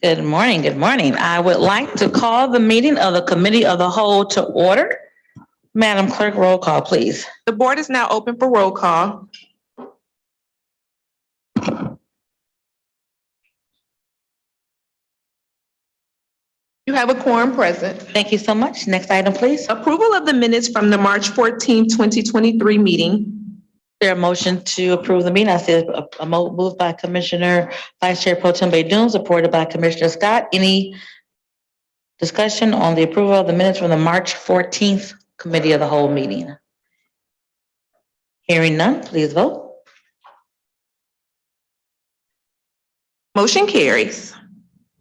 Good morning. Good morning. I would like to call the meeting of the Committee of the Whole to order. Madam Clerk, roll call, please. The board is now open for roll call. You have a quorum present. Thank you so much. Next item, please. Approval of the minutes from the March 14, 2023 meeting. There a motion to approve the meeting. I see a move by Commissioner Vice Chair Pro Tem Baydoun, supported by Commissioner Scott. Any discussion on the approval of the minutes from the March 14th Committee of the Whole meeting? Hearing none, please vote. Motion carries.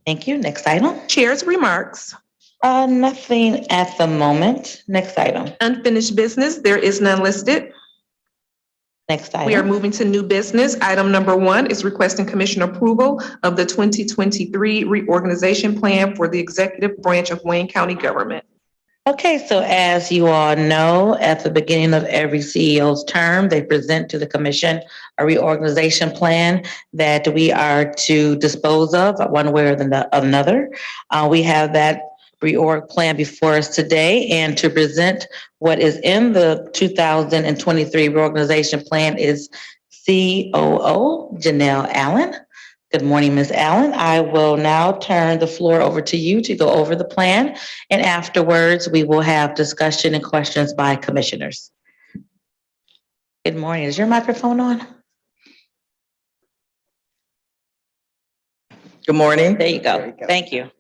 Thank you. Next item. Chair's remarks. Nothing at the moment. Next item. Unfinished business, there is none listed. Next item. We are moving to new business. Item number 1 is requesting commission approval of the 2023 reorganization plan for the executive branch of Wayne County government. Okay, so as you all know, at the beginning of every CEO's term, they present to the commission a reorganization plan that we are to dispose of one way or another. We have that reorg plan before us today, and to present what is in the 2023 reorganization plan is COO Janelle Allen. Good morning, Ms. Allen. I will now turn the floor over to you to go over the plan, and afterwards we will have discussion and questions by commissioners. Good morning. Is your microphone on? Good morning. There you go. Thank you.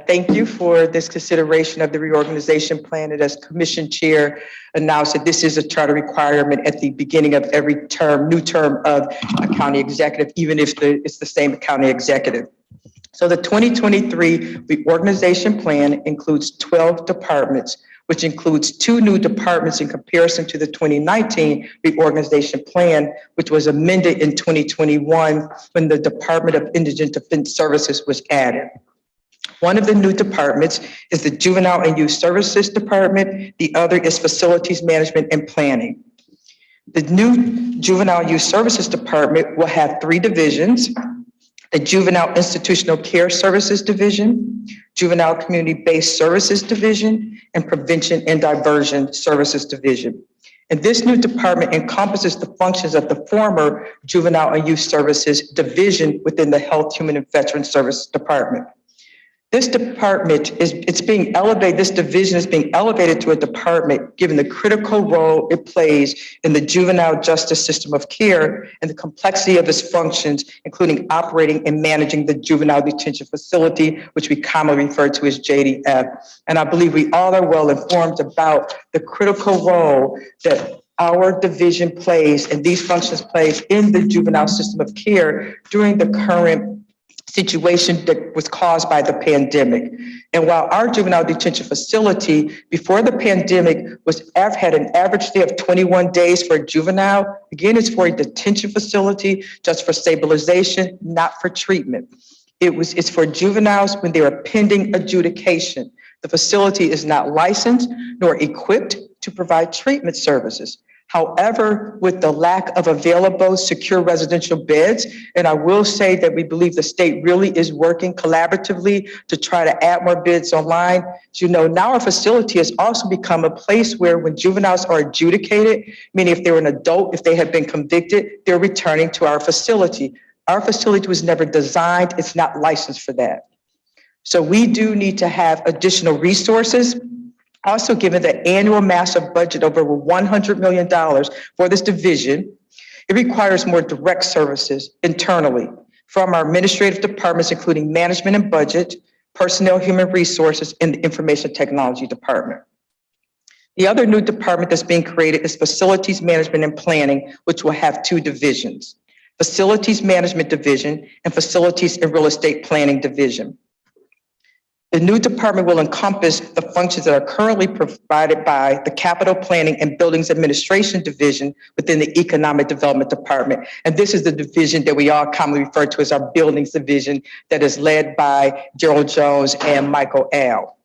Thank you for this consideration of the reorganization plan. And as Commission Chair announced that this is a charter requirement at the beginning of every term, new term of a county executive, even if it's the same county executive. So the 2023 reorganization plan includes 12 departments, which includes 2 new departments in comparison to the 2019 reorganization plan, which was amended in 2021 when the Department of Indigent Defense Services was added. One of the new departments is the Juvenile and Youth Services Department. The other is Facilities Management and Planning. The new Juvenile and Youth Services Department will have 3 divisions: the Juvenile Institutional Care Services Division, Juvenile Community-Based Services Division, and Prevention and Diversion Services Division. And this new department encompasses the functions of the former Juvenile and Youth Services Division within the Health, Human, and Veteran Services Department. This department this division is being elevated to a department given the critical role it plays in the juvenile justice system of care and the complexity of its functions, including operating and managing the juvenile detention facility, which we commonly refer to as JDF. And I believe we all are well informed about the critical role that our division plays and these functions plays in the juvenile system of care during the current situation that was caused by the pandemic. And while our juvenile detention facility before the pandemic had an average stay of 21 days for a juvenile, again, it's for a detention facility, just for stabilization, not for treatment. It's for juveniles when they are pending adjudication. The facility is not licensed nor equipped to provide treatment services. However, with the lack of available secure residential beds, and I will say that we believe the state really is working collaboratively to try to add more beds online. As you know, now our facility has also become a place where when juveniles are adjudicated, meaning if they're an adult, if they have been convicted, they're returning to our facility. Our facility was never designed, it's not licensed for that. So we do need to have additional resources. Also, given the annual massive budget of over $100 million for this division, it requires more direct services internally from our administrative departments, including management and budget, personnel, human resources, and the information technology department. The other new department that's being created is Facilities Management and Planning, which will have 2 divisions: Facilities Management Division and Facilities and Real Estate Planning Division. The new department will encompass the functions that are currently provided by the Capital Planning and Buildings Administration Division within the Economic Development Department. And this is the division that we all commonly refer to as our Buildings Division that is led by Gerald Jones and Michael Al.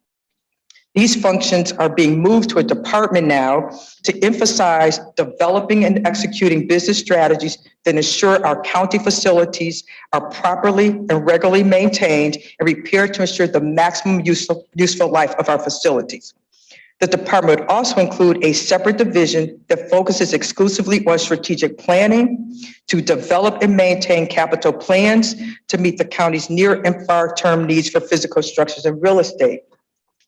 These functions are being moved to a department now to emphasize developing and executing business strategies that ensure our county facilities are properly and regularly maintained and repaired to ensure the maximum useful life of our facilities. The department would also include a separate division that focuses exclusively on strategic planning to develop and maintain capital plans to meet the county's near and far-term needs for physical structures and real estate.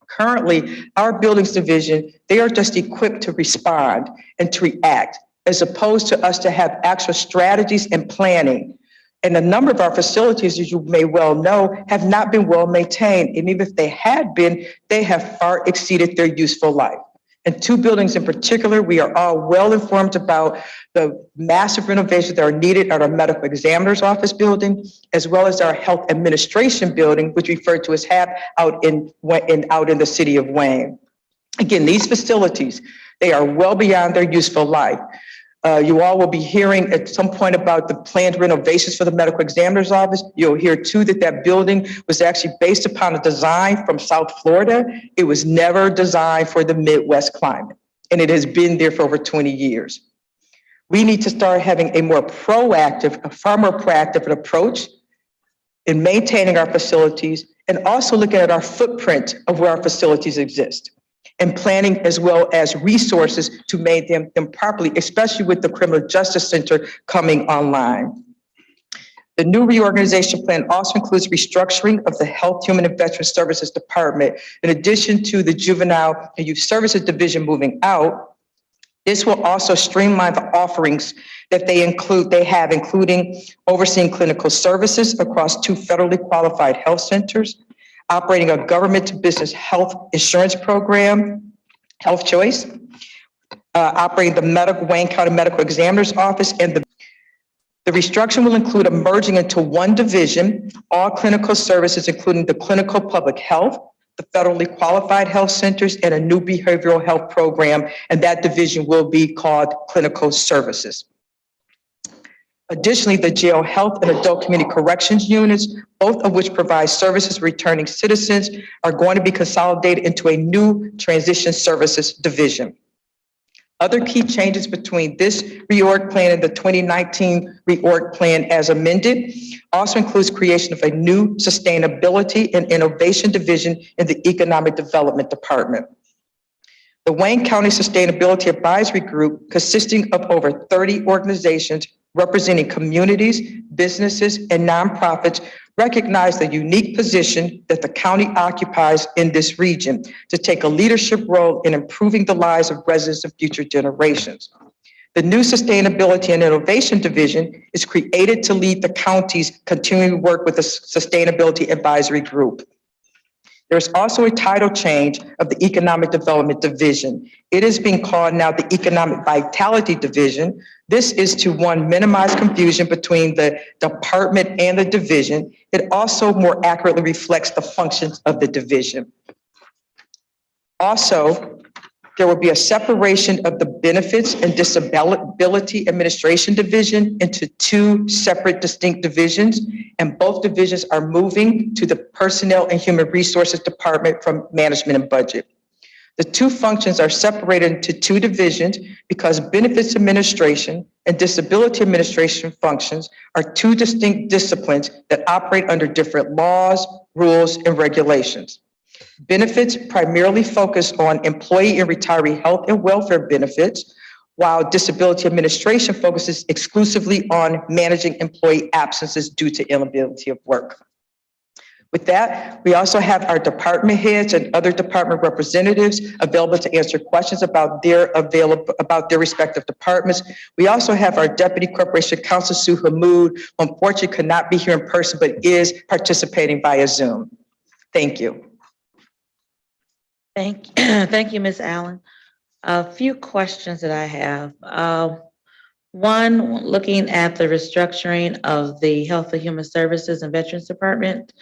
Currently, our buildings division, they are just equipped to respond and to react, as opposed to us to have actual strategies and planning. And a number of our facilities, as you may well know, have not been well maintained. And even if they had been, they have far exceeded their useful life. And two buildings in particular, we are all well informed about the massive renovations that are needed at our medical examiner's office building, as well as our health administration building, which we refer to as HAP, out in the city of Wayne. Again, these facilities, they are well beyond their useful life. You all will be hearing at some point about the planned renovations for the medical examiner's office. You'll hear too that that building was actually based upon a design from South Florida. It was never designed for the Midwest climate, and it has been there for over 20 years. We need to start having a far more proactive approach in maintaining our facilities and also looking at our footprint of where our facilities exist, and planning as well as resources to maintain them properly, especially with the Criminal Justice Center coming online. The new reorganization plan also includes restructuring of the Health, Human and Veteran Services Department. In addition to the Juvenile and Youth Services Division moving out, this will also streamline the offerings that they have, including overseeing clinical services across 2 federally qualified health centers, operating a government-to-business health insurance program, Health Choice, operating the Wayne County Medical Examiner's Office, and the restructuring will include a merging into one division, all clinical services, including the clinical public health, the federally qualified health centers, and a new behavioral health program, and that division will be called Clinical Services. Additionally, the jail health and adult community corrections units, both of which provide services for returning citizens, are going to be consolidated into a new transition services division. Other key changes between this reorg plan and the 2019 reorg plan as amended also includes creation of a new sustainability and innovation division in the economic development department. The Wayne County Sustainability Advisory Group, consisting of over 30 organizations representing communities, businesses, and nonprofits, recognize the unique position that the county occupies in this region to take a leadership role in improving the lives of residents of future generations. The new Sustainability and Innovation Division is created to lead the county's continuing work with the Sustainability Advisory Group. There's also a title change of the Economic Development Division. It is being called now the Economic Vitality Division. This is to, one, minimize confusion between the department and the division. It also more accurately reflects the functions of the division. Also, there will be a separation of the Benefits and Disability Administration Division into 2 separate distinct divisions, and both divisions are moving to the Personnel and Human Resources Department from Management and Budget. The 2 functions are separated into 2 divisions because Benefits Administration and Disability Administration functions are 2 distinct disciplines that operate under different laws, rules, and regulations. Benefits primarily focus on employee and retiree health and welfare benefits, while Disability Administration focuses exclusively on managing employee absences due to inability of work. With that, we also have our department heads and other department representatives available to answer questions about their respective departments. We also have our Deputy Corporation Counsel, Sue Hammoud, who unfortunately could not be here in person, but is participating via Zoom. Thank you. Thank you, Ms. Allen. A few questions that I have. One, looking at the restructuring of the Health and Human Services and Veterans Department,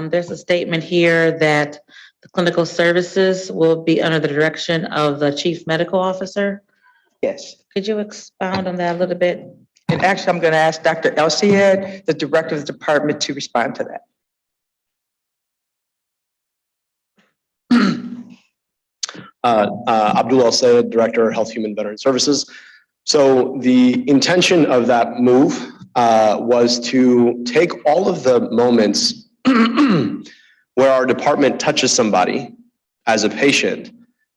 there's a statement here that the clinical services will be under the direction of the Chief Medical Officer. Yes. Could you expound on that a little bit? And actually, I'm going to ask Dr. Elsiad, the director of the department, to respond to that. Abdul El Sayed, Director, Health, Human Veteran Services. So the intention of that move was to take all of the moments where our department touches somebody as a patient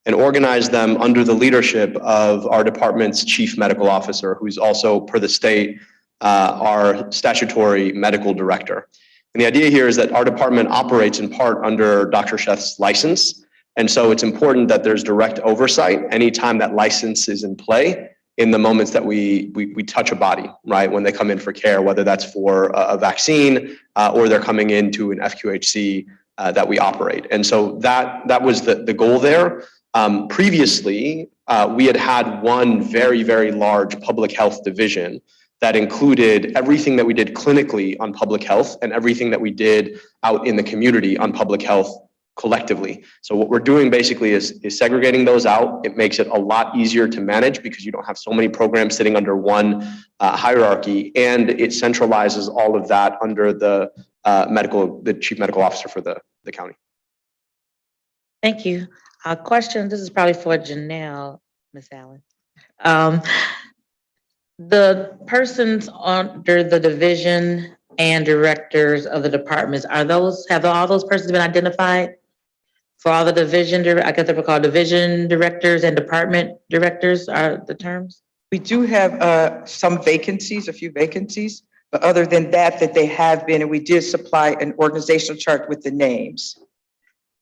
and organize them under the leadership of our department's chief medical officer, who's also, per the state, our statutory medical director. And the idea here is that our department operates in part under Dr. Sheth's license. And so it's important that there's direct oversight anytime that license is in play in the moments that we touch a body, right? When they come in for care, whether that's for a vaccine or they're coming into an FQHC that we operate. And so that was the goal there. Previously, we had one very, very large public health division that included everything that we did clinically on public health and everything that we did out in the community on public health collectively. So what we're doing basically is segregating those out. It makes it a lot easier to manage because you don't have so many programs sitting under one hierarchy, and it centralizes all of that under the chief medical officer for the county. Thank you. Question, this is probably for Janelle, Ms. Allen. The persons under the division and directors of the departments, have all those persons been identified? For all the division, I guess they were called division directors and department directors are the terms? We do have some vacancies, a few vacancies, but other than that they have been, and we did supply an organizational chart with the names.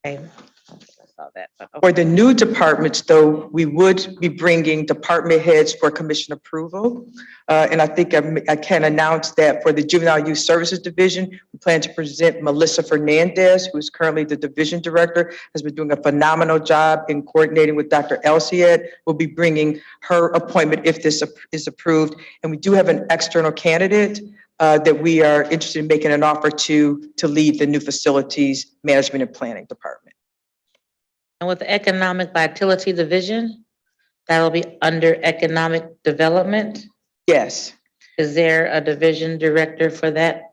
Okay. I saw that. Okay. For the new departments, though, we would be bringing department heads for commission approval. And I think I can announce that for the Juvenile Youth Services Division, we plan to present Melissa Fernandez, who is currently the division director, has been doing a phenomenal job in coordinating with Dr. El Sayed. We'll be bringing her appointment if this is approved. And we do have an external candidate that we are interested in making an offer to lead the new facilities management and planning department. And with the Economic Vitality Division, that'll be under Economic Development. Yes. Is there a division director for that?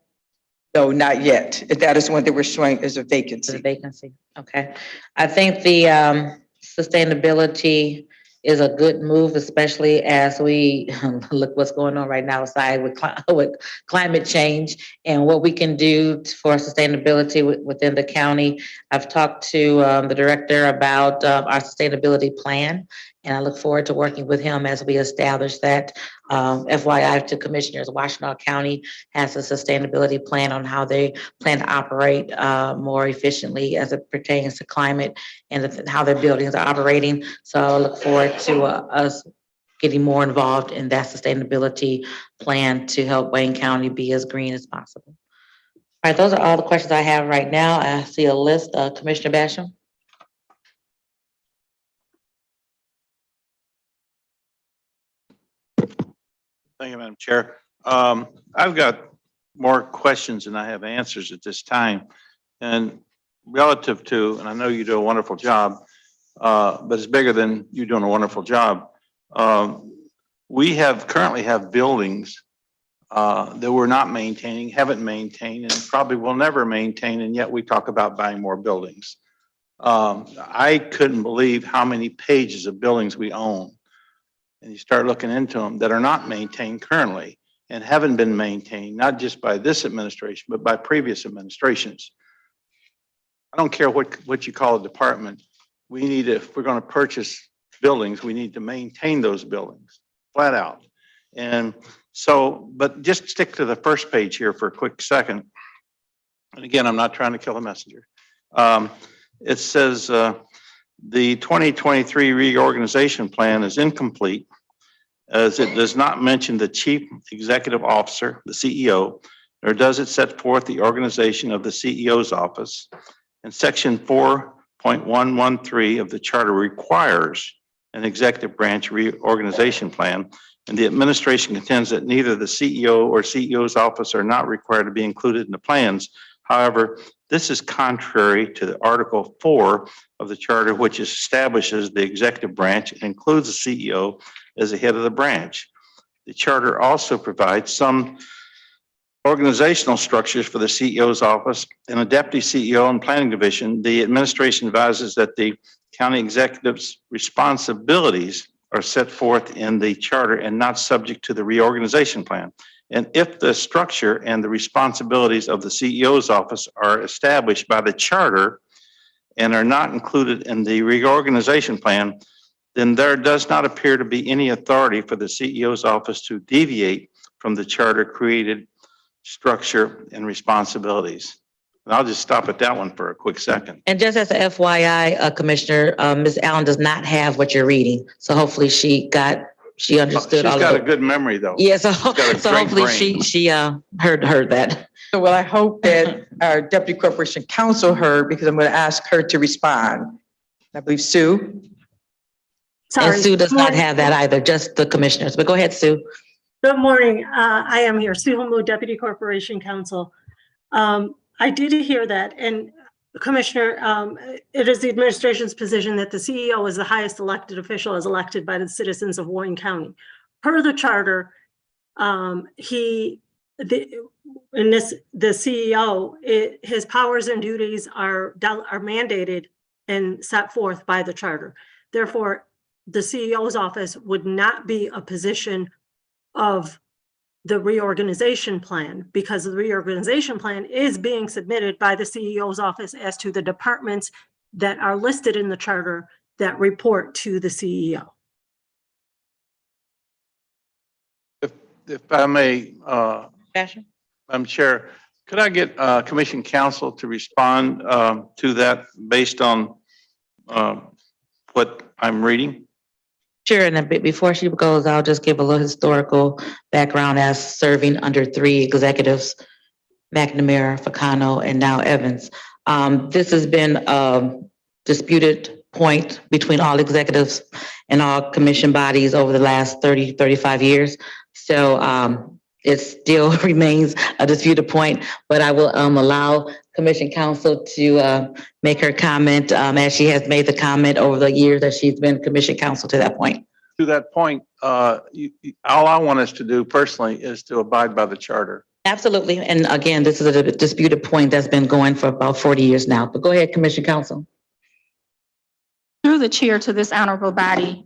No, not yet. That is one that we're showing as a The vacancy. vacancy, okay. I think the sustainability is a good move, especially as we look what's going on right now outside with climate change and what we can do for sustainability within the county. I've talked to the director about our sustainability plan, and I look forward to working with him as we establish that. FYI to commissioners, Washtenaw County has a sustainability plan on how they plan to operate more efficiently as it pertains to climate and how their buildings are operating. So I look forward to us getting more involved in that sustainability plan to help Wayne County be as green as possible. All right, those are all the questions I have right now. I see a list. Commissioner Basham. Thank you, Madam Chair. I've got more questions than I have answers at this time. And relative to, and I know you do a wonderful job, but it's bigger than you doing a wonderful job. We currently have buildings that we're not maintaining, haven't maintained, and probably will never maintain, and yet we talk about buying more buildings. I couldn't believe how many pages of buildings we own. And you start looking into them that are not maintained currently and haven't been maintained, not just by this administration, but by previous administrations. I don't care what you call a department. We need, if we're going to purchase buildings, we need to maintain those buildings flat out. And so, but just stick to the first page here for a quick second. And again, I'm not trying to kill a messenger. It says the 2023 reorganization plan is incomplete as it does not mention the chief executive officer, the CEO, nor does it set forth the organization of the CEO's office. And section 4.113 of the charter requires an executive branch reorganization plan, and the administration contends that neither the CEO or CEO's office are not required to be included in the plans. However, this is contrary to the Article 4 of the charter, which establishes the executive branch and includes the CEO as the head of the branch. The charter also provides some organizational structures for the CEO's office and a deputy CEO and planning division, the administration advises that the county executive's responsibilities are set forth in the charter and not subject to the reorganization plan. And if the structure and the responsibilities of the CEO's office are established by the charter and are not included in the reorganization plan, then there does not appear to be any authority for the CEO's office to deviate from the charter created structure and responsibilities. And I'll just stop at that one for a quick second. And just as a FYI, Commissioner, Ms. Allen does not have what you're reading. So hopefully she understood all She's of got a it. good memory, though. Yeah, so got a great hopefully brain. she heard that. So well, I hope that our Deputy Corporation Counsel heard, because I'm going to ask her to respond. I believe Sue. And Sorry. Sue does Good not morning. have that either, just the commissioners. But go ahead, Sue. Good morning. I am here, Sue Hamoud, Deputy Corporation Counsel. I did hear that, and Commissioner, it is the administration's position that the CEO is the highest elected official as elected by the citizens of Wayne County. Per the charter, the CEO, his powers and duties are mandated and set forth by the charter. Therefore, the CEO's office would not be a position of the reorganization plan, because the reorganization plan is being submitted by the CEO's office as to the departments that are listed in the charter that report to the CEO. If I may, Basher? Madam Chair, could I get Commission Counsel to respond to that based on what I'm reading? Sure, and a bit before she goes, I'll just give a little historical background as serving under 3 executives, McNamara, Ficano, and now Evans. This has been a disputed point between all executives and all commission bodies over the last 30, 35 years. So it still remains a disputed point, but I will allow Commission Counsel to make her comment as she has made the comment over the years that she's been Commission Counsel to that point. To that point, all I want us to do personally is to abide by the charter. Absolutely. And again, this is a disputed point that's been going for about 40 years now. But go ahead, Commission Counsel. Through the chair to this honorable body,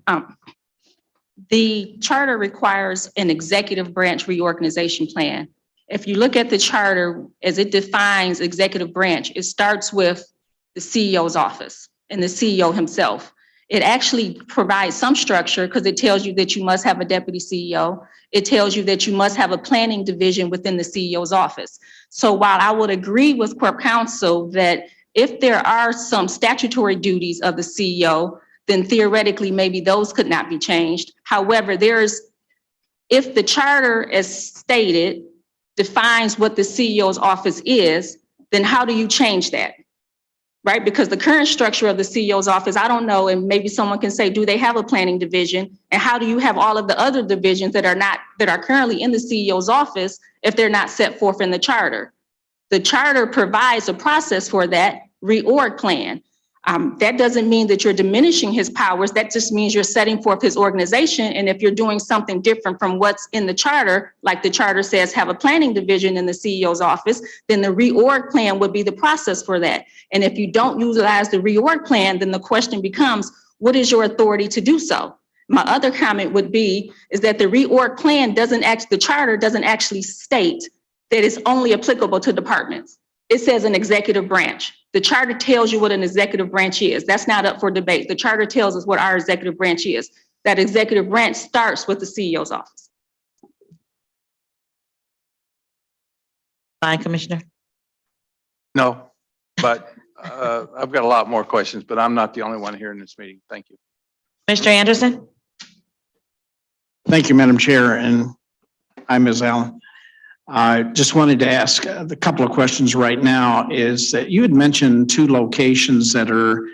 the charter requires an executive branch reorganization plan. If you look at the charter as it defines executive branch, it starts with the CEO's office and the CEO himself. It actually provides some structure because it tells you that you must have a deputy CEO. It tells you that you must have a planning division within the CEO's office. So while I would agree with Corp Counsel that if there are some statutory duties of the CEO, then theoretically, maybe those could not be changed. However, if the charter as stated defines what the CEO's office is, then how do you change that? Right? Because the current structure of the CEO's office, I don't know, and maybe someone can say, do they have a planning division? And how do you have all of the other divisions that are currently in the CEO's office if they're not set forth in the charter? The charter provides a process for that reorg plan. That doesn't mean that you're diminishing his powers. That just means you're setting forth his organization. And if you're doing something different from what's in the charter, like the charter says, have a planning division in the CEO's office, then the reorg plan would be the process for that. And if you don't utilize the reorg plan, then the question becomes, what is your authority to do so? My other comment would be, is that the reorg plan the charter doesn't actually state that it's only applicable to departments. It says an executive branch. The charter tells you what an executive branch is. That's not up for debate. The charter tells us what our executive branch is. That executive branch starts with the CEO's office. Fine, Commissioner. No, but I've got a lot more questions, but I'm not the only one here in this meeting. Thank you. Commissioner Anderson? Thank you, Madam Chair, and I'm Ms. Allen. I just wanted to ask a couple of questions right now is that you had mentioned 2 locations that are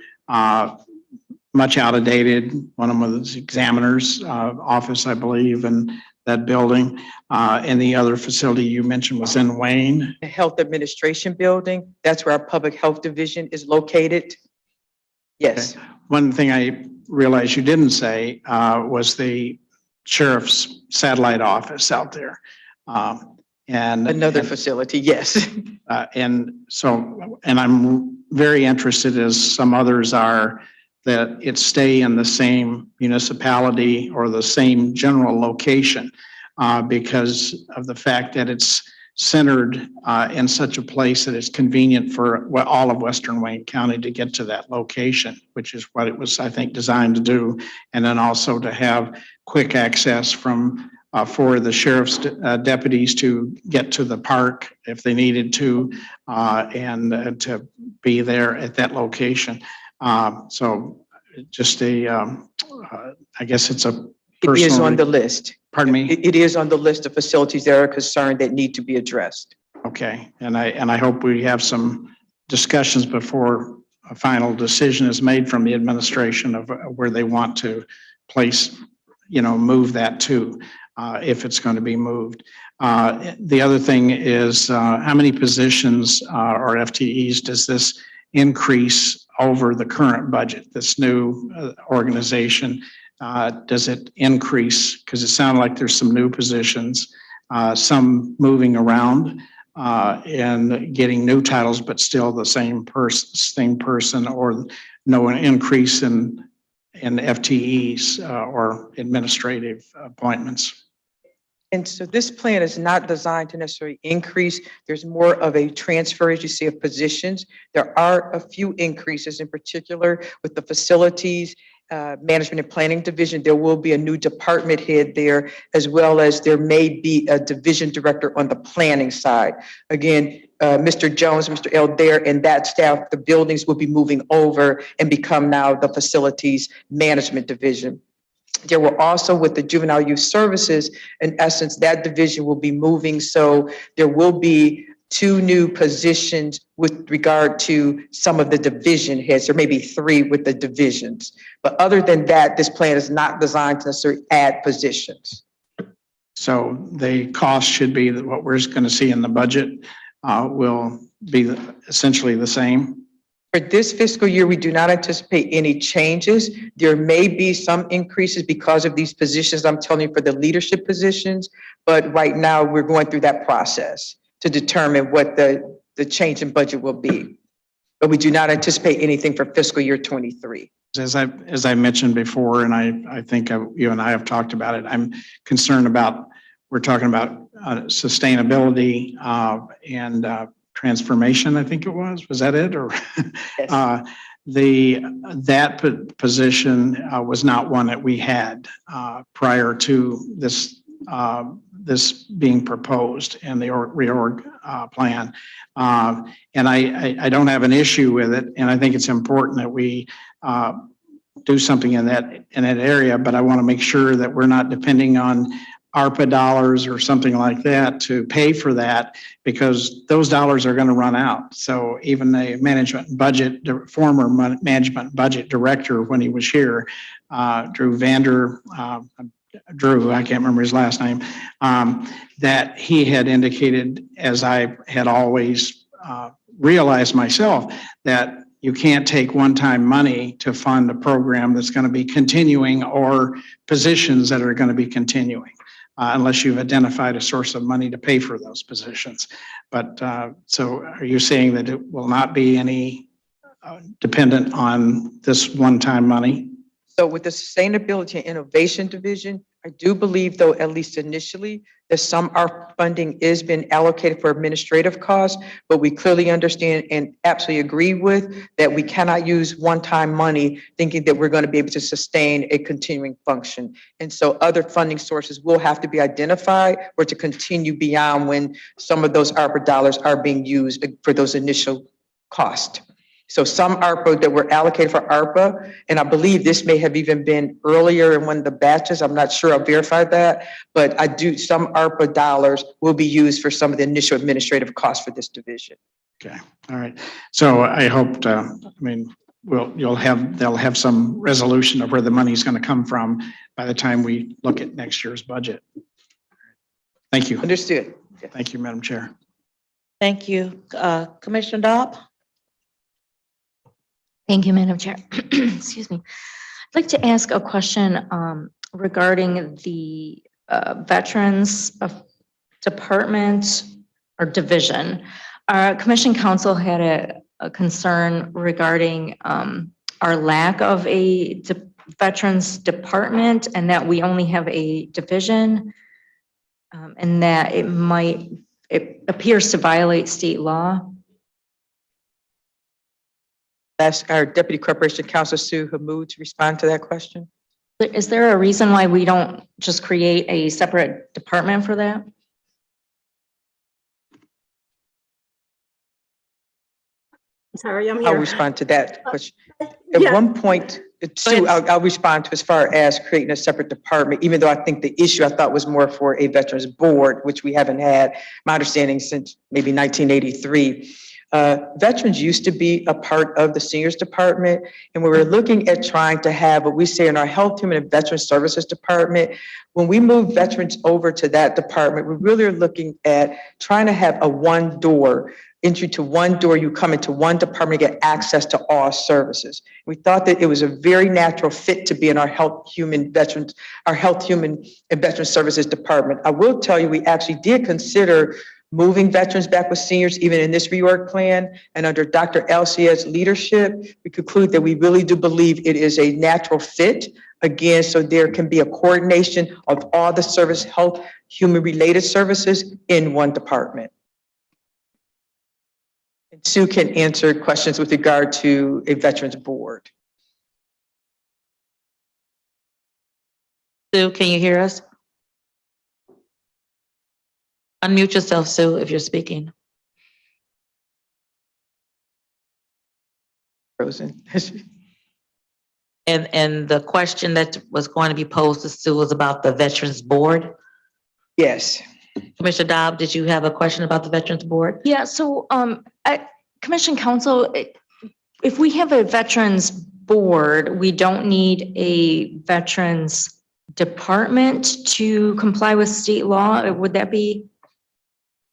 much out of dated. One of them was Examiner's office, I believe, and that building. And the other facility you mentioned was in Wayne. The Health Administration Building, that's where our Public Health Division is located. Yes. Okay. One thing I realized you didn't say was the sheriff's satellite office out there. And Another facility, yes. and so, and I'm very interested, as some others are, that it stay in the same municipality or the same general location, because of the fact that it's centered in such a place that it's convenient for all of Western Wayne County to get to that location, which is what it was, I think, designed to do. And then also to have quick access from for the sheriff's deputies to get to the park if they needed to, and to be there at that location. So just I guess it's a It is personal. on the list. Pardon me? It is on the list of facilities that are concerned that need to be addressed. Okay, and I hope we have some discussions before a final decision is made from the administration of where they want to place, move that to, if it's going to be moved. The other thing is, how many positions or FTEs does this increase over the current budget, this new organization? Does it increase? Because it sounded like there's some new positions, some moving around and getting new titles, but still the same person, or no increase in FTEs or administrative appointments. And so this plan is not designed to necessarily increase. There's more of a transfer, as you see, of positions. There are a few increases, in particular with the facilities management and planning division. There will be a new department head there, as well as there may be a division director on the planning side. Again, Mr. Jones, Mr. Elder, and that staff, the buildings will be moving over and become now the facilities management division. There will also, with the juvenile youth services, in essence, that division will be moving. So there will be 2 new positions with regard to some of the division heads, or maybe 3 with the divisions. But other than that, this plan is not designed to necessarily add positions. So the cost should be that what we're going to see in the budget will be essentially the same. For this fiscal year, we do not anticipate any changes. There may be some increases because of these positions, I'm telling you, for the leadership positions. But right now, we're going through that process to determine what the change in budget will be. But we do not anticipate anything for fiscal year 23. As I mentioned before, and I think you and I have talked about it, I'm concerned about, we're talking about sustainability and transformation, I think it was that it? Or Yes. that position was not one that we had prior to this being proposed in the reorg plan. And I don't have an issue with it, and I think it's important that we do something in that area, but I want to make sure that we're not depending on ARPA dollars or something like that to pay for that, because those dollars are going to run out. So even the former management budget director, when he was here, Drew, I can't remember his last name, that he had indicated, as I had always realized myself, that you can't take one-time money to fund a program that's going to be continuing, or positions that are going to be continuing, unless you've identified a source of money to pay for those positions. But so are you saying that it will not be any dependent on this one-time money? So with the Sustainability and Innovation Division, I do believe, though, at least initially, that some ARPA funding is being allocated for administrative costs, but we clearly understand and absolutely agree with that we cannot use one-time money thinking that we're going to be able to sustain a continuing function. And so other funding sources will have to be identified or to continue beyond when some of those ARPA dollars are being used for those initial costs. So some ARPA that were allocated for ARPA, and I believe this may have even been earlier in one of the batches, I'm not sure, I'll verify that, but some ARPA dollars will be used for some of the initial administrative costs for this division. Okay, all right. So I hope, they'll have some resolution of where the money is going to come from by the time we look at next year's budget. Thank you. Understood. Thank you, Madam Chair. Thank you. Commissioner Dobb? Thank you, Madam Chair. Excuse me. I'd like to ask a question regarding the veterans department or division. Our commission council had a concern regarding our lack of a veterans department and that we only have a division, and that it appears to violate state law. Ask our Deputy Corporation Counsel Sue Hamud to respond to that question. Is there a reason why we don't just create a separate department for that? Sorry, I'm I'll here. respond to that question. At Yeah. one point, Sue, I'll respond to as far as creating a separate department, even though I think the issue I thought was more for a veterans board, which we haven't had, my understanding, since maybe 1983. Veterans used to be a part of the seniors department, and we were looking at trying to have what we say in our Health, Human, and Veteran Services department. When we move veterans over to that department, we really are looking at trying to have a one door entry to one door. You come into one department, get access to all services. We thought that it was a very natural fit to be in our Health, Human, and Veteran Services department. I will tell you, we actually did consider moving veterans back with seniors, even in this reorg plan. And under Dr. Alcia's leadership, we conclude that we really do believe it is a natural fit. Again, so there can be a coordination of all the service, health, human-related services in one department. And Sue can answer questions with regard to a veterans board. Sue, can you hear us? Unmute yourself, Sue, if you're speaking. Frozen. And the question that was going to be posed to Sue was about the Veterans Board. Yes. Commissioner Dobb, did you have a question about the Veterans Board? Yeah, so Commission Council, if we have a veterans board, we don't need a veterans department to comply with state law. Would that be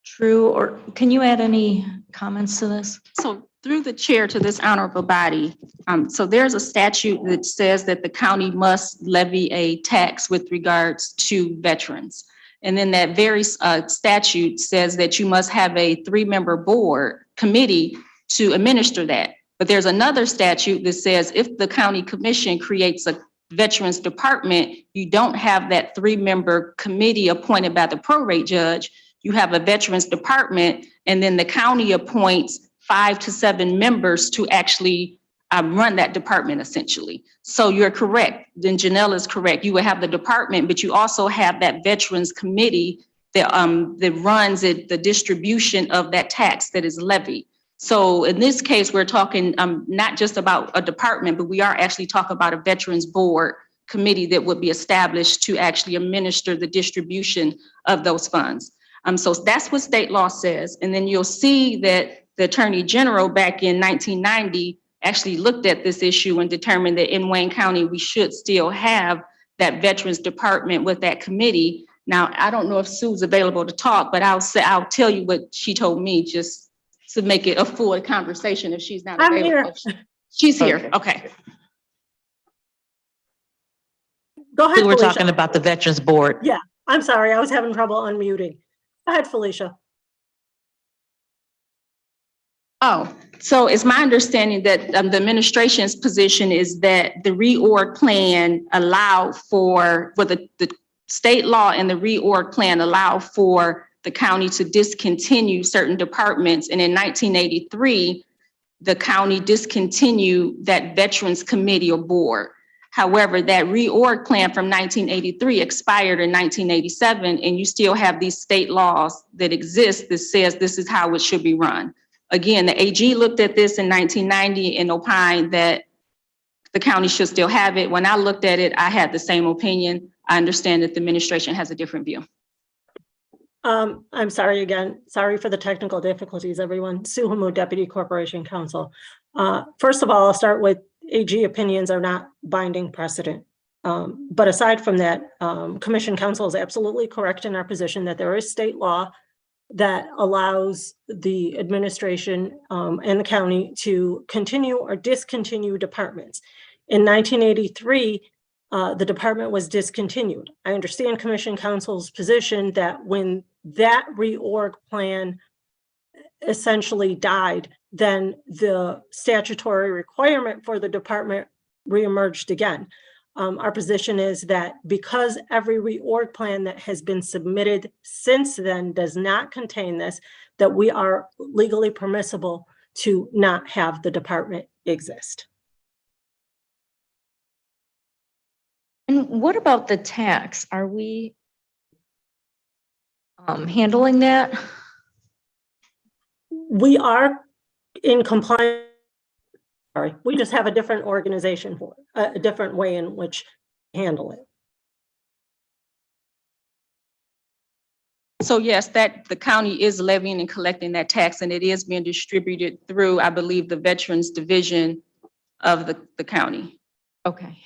true? Or can you add any comments to this? So through the chair to this honorable body, so there's a statute that says that the county must levy a tax with regards to veterans. And then that very statute says that you must have a 3-member board committee to administer that. But there's another statute that says if the county commission creates a veterans department, you don't have that 3-member committee appointed by the prorate judge. You have a veterans department, and then the county appoints 5 to 7 members to actually run that department essentially. So you're correct. Then Janelle is correct. You will have the department, but you also have that veterans committee that runs it, the distribution of that tax that is levied. So in this case, we're talking not just about a department, but we are actually talking about a veterans board committee that would be established to actually administer the distribution of those funds. So that's what state law says. And then you'll see that the Attorney General back in 1990 actually looked at this issue and determined that in Wayne County, we should still have that veterans department with that committee. Now, I don't know if Sue's available to talk, but I'll tell you what she told me just to make it a full conversation if she's not available. I'm here. She's here. Okay. Go ahead, We're Felicia. talking about the Veterans Board. Yeah, I'm sorry, I was having trouble unmuting. Go ahead, Felicia. Oh, so it's my understanding that the administration's position is that the reorg plan allowed for the state law and the reorg plan allow for the county to discontinue certain departments. And in 1983, the county discontinued that veterans committee or board. However, that reorg plan from 1983 expired in 1987, and you still have these state laws that exist that says this is how it should be run. Again, the AG looked at this in 1990 and opined that the county should still have it. When I looked at it, I had the same opinion. I understand that the administration has a different view. I'm sorry again. Sorry for the technical difficulties, everyone. Sue Hamud, Deputy Corporation Counsel. First of all, I'll start with AG opinions are not binding precedent. But aside from that, Commission Counsel is absolutely correct in our position that there is state law that allows the administration and the county to continue or discontinue departments. In 1983, the department was discontinued. I understand Commission Counsel's position that when that reorg plan essentially died, then the statutory requirement for the department reemerged again. Our position is that because every reorg plan that has been submitted since then does not contain this, that we are legally permissible to not have the department exist. And what about the tax? Are we handling that? We are in compliance. Sorry, we just have a different organization for it, a different way in which to handle it. So yes, that the county is levying and collecting that tax, and it is being distributed through, I believe, the Veterans Division of the county. Okay.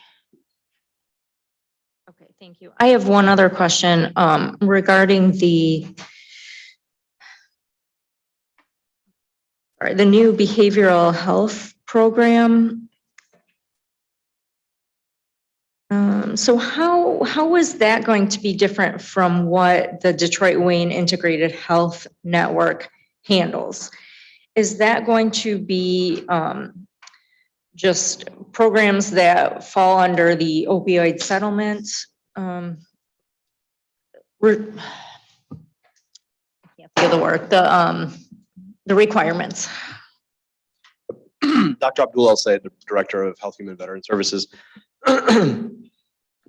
Okay, thank you. I have one other question regarding the new behavioral health program. So how is that going to be different from what the Detroit Wayne Integrated Health Network handles? Is that going to be just programs that fall under the opioid settlement? I can't say the word, the requirements. Dr. Abdul El-Sayed, the Director of Health, Human Veteran Services.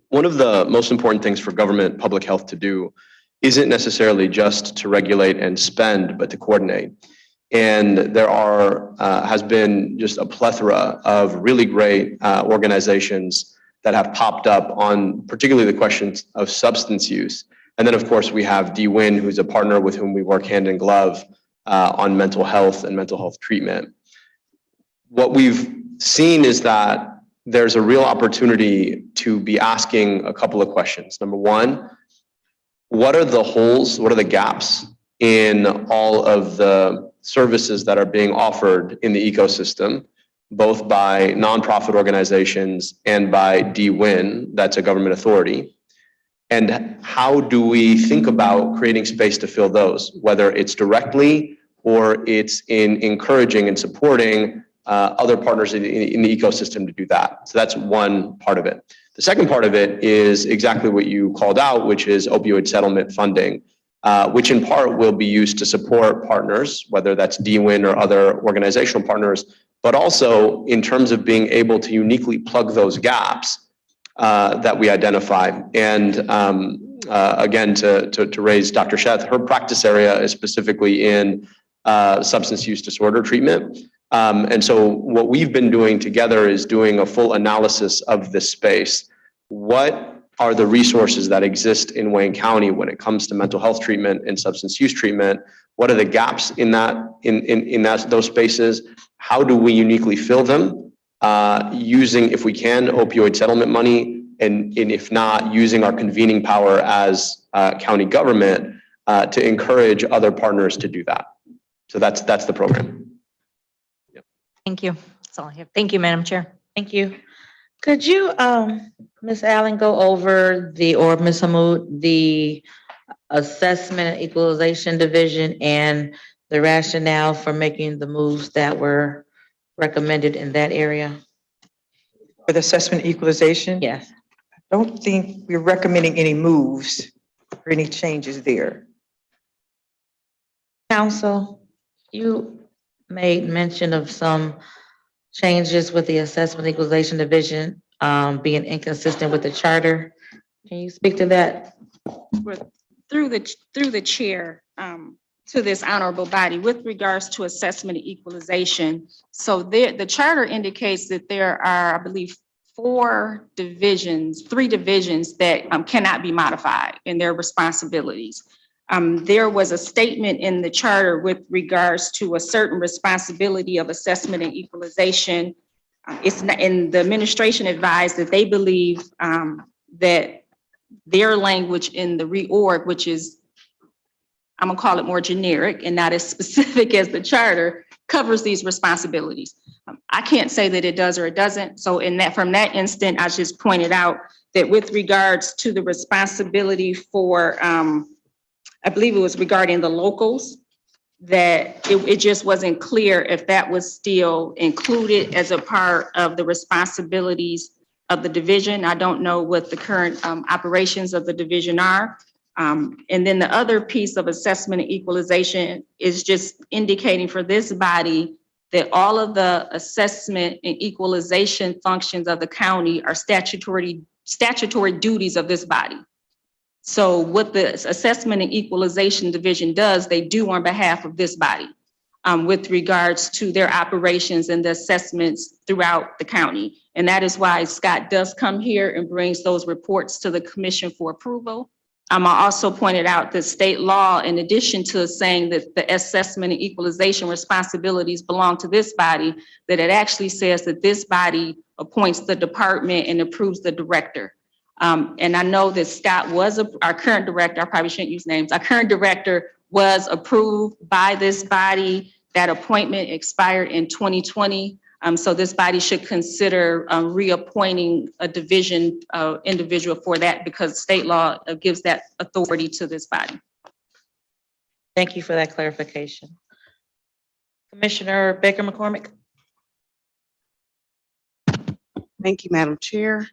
One of the most important things for government public health to do isn't necessarily just to regulate and spend, but to coordinate. And there has been just a plethora of really great organizations that have popped up on particularly the questions of substance use. And then, of course, we have DWIN, who's a partner with whom we work hand in glove on mental health and mental health treatment. What we've seen is that there's a real opportunity to be asking a couple of questions. Number one, what are the holes, what are the gaps in all of the services that are being offered in the ecosystem, both by nonprofit organizations and by DWIN, that's a government authority? And how do we think about creating space to fill those, whether it's directly or it's in encouraging and supporting other partners in the ecosystem to do that? So that's one part of it. The second part of it is exactly what you called out, which is opioid settlement funding, which in part will be used to support partners, whether that's DWIN or other organizational partners, but also in terms of being able to uniquely plug those gaps that we identify. And again, to raise Dr. Sheth, her practice area is specifically in substance use disorder treatment. And so what we've been doing together is doing a full analysis of this space. What are the resources that exist in Wayne County when it comes to mental health treatment and substance use treatment? What are the gaps in those spaces? How do we uniquely fill them? Using, if we can, opioid settlement money, and if not, using our convening power as county government to encourage other partners to do that. So that's the program. Thank you. That's all I have. Thank you, Madam Chair. Thank you. Could you, Ms. Allen, go over or Ms. Hammoud, the Assessment and Equalization Division and the rationale for making the moves that were recommended in that area? For the assessment equalization? Yes. I don't think we're recommending any moves or any changes there. Council, you made mention of some changes with the Assessment Equalization Division being inconsistent with the charter. Can you speak to that? Through the chair to this honorable body with regards to assessment and equalization. So the charter indicates that there are, I believe, three divisions that cannot be modified in their responsibilities. There was a statement in the charter with regards to a certain responsibility of assessment and equalization. It's not, and the administration advised that they believe that their language in the reorg, which is, I'm gonna call it more generic and not as specific as the charter, covers these responsibilities. I can't say that it does or it doesn't. So in that, from that instant, I just pointed out that with regards to the responsibility for, I believe it was regarding the locals, that it just wasn't clear if that was still included as a part of the responsibilities of the division. I don't know what the current operations of the division are. And then the other piece of assessment and equalization is just indicating for this body that all of the assessment and equalization functions of the county are statutory duties of this body. So what the assessment and equalization division does, they do on behalf of this body with regards to their operations and the assessments throughout the county. And that is why Scott does come here and brings those reports to the commission for approval. I also pointed out that state law, in addition to saying that the assessment and equalization responsibilities belong to this body, that it actually says that this body appoints the department and approves the director. And I know that Scott was our current director. I probably shouldn't use names. Our current director was approved by this body. That appointment expired in 2020. So this body should consider reappointing a division individual for that because state law gives that authority to this body. Thank you for that clarification. Commissioner Baker McCormick. Thank you, Madam Chair.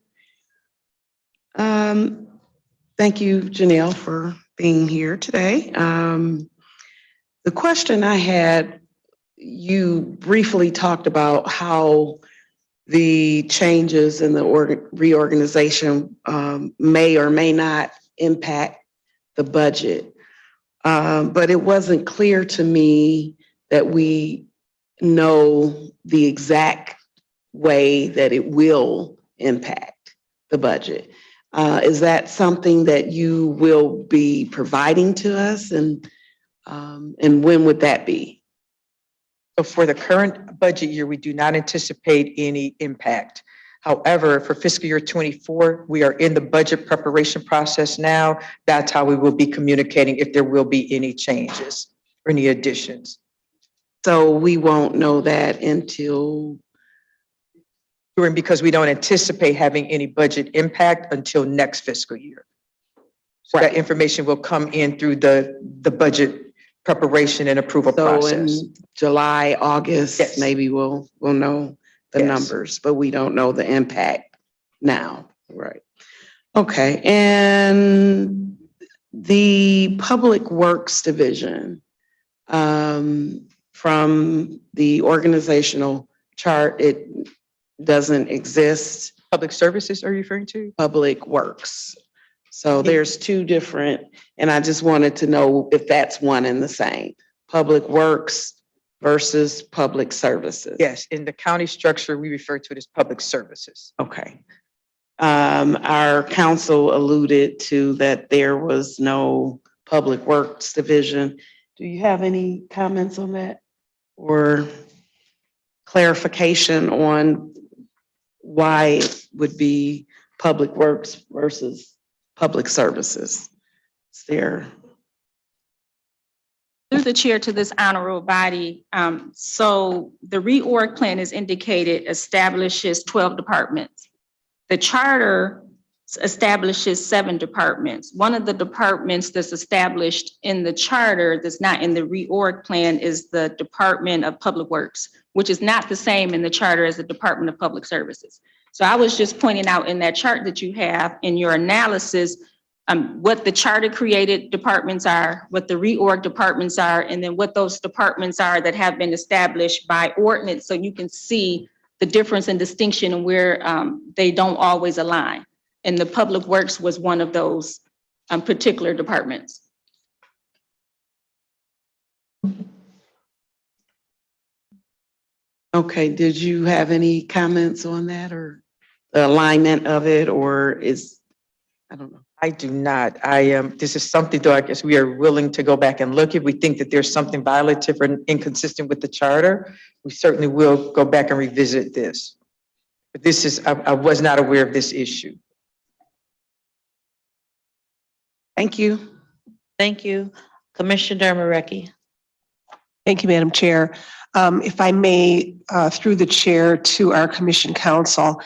Thank you, Janelle, for being here today. The question I had, you briefly talked about how the changes in the reorganization may or may not impact the budget. But it wasn't clear to me that we know the exact way that it will impact the budget. Is that something that you will be providing to us, and when would that be? So for the current budget year, we do not anticipate any impact. However, for fiscal year 24, we are in the budget preparation process now. That's how we will be communicating if there will be any changes or any additions. So we won't know that until? Because we don't anticipate having any budget impact until next fiscal year. So that information will come in through the budget preparation and approval process. In July, August, Yes. maybe we'll know the Yes. numbers, but we don't know the impact now, right? Okay, and the Public Works Division, from the organizational chart, it doesn't exist. Public services, are you referring to? Public Works. So there's two different, and I just wanted to know if that's one and the same, Public Works versus Public Services. Yes, in the county structure, we refer to it as public services. Okay. Our council alluded to that there was no Public Works Division. Do you have any comments on that or clarification on why it would be Public Works versus Public Services? Is there? Through the chair to this honorable body, so the reorg plan is indicated establishes 12 departments. The charter establishes 7 departments. One of the departments that's established in the charter that's not in the reorg plan is the Department of Public Works, which is not the same in the charter as the Department of Public Services. So I was just pointing out in that chart that you have in your analysis, what the charter created departments are, what the reorg departments are, and then what those departments are that have been established by ordinance. So you can see the difference and distinction and where they don't always align. And the Public Works was one of those particular departments. Okay, did you have any comments on that or the alignment of it, or I don't know. I do not. This is something though, I guess we are willing to go back and look. If we think that there's something violative or inconsistent with the charter, we certainly will go back and revisit this. But this is, I was not aware of this issue. Thank you. Thank you. Commissioner Marecki. Thank you, Madam Chair. If I may, through the chair to our commission counsel,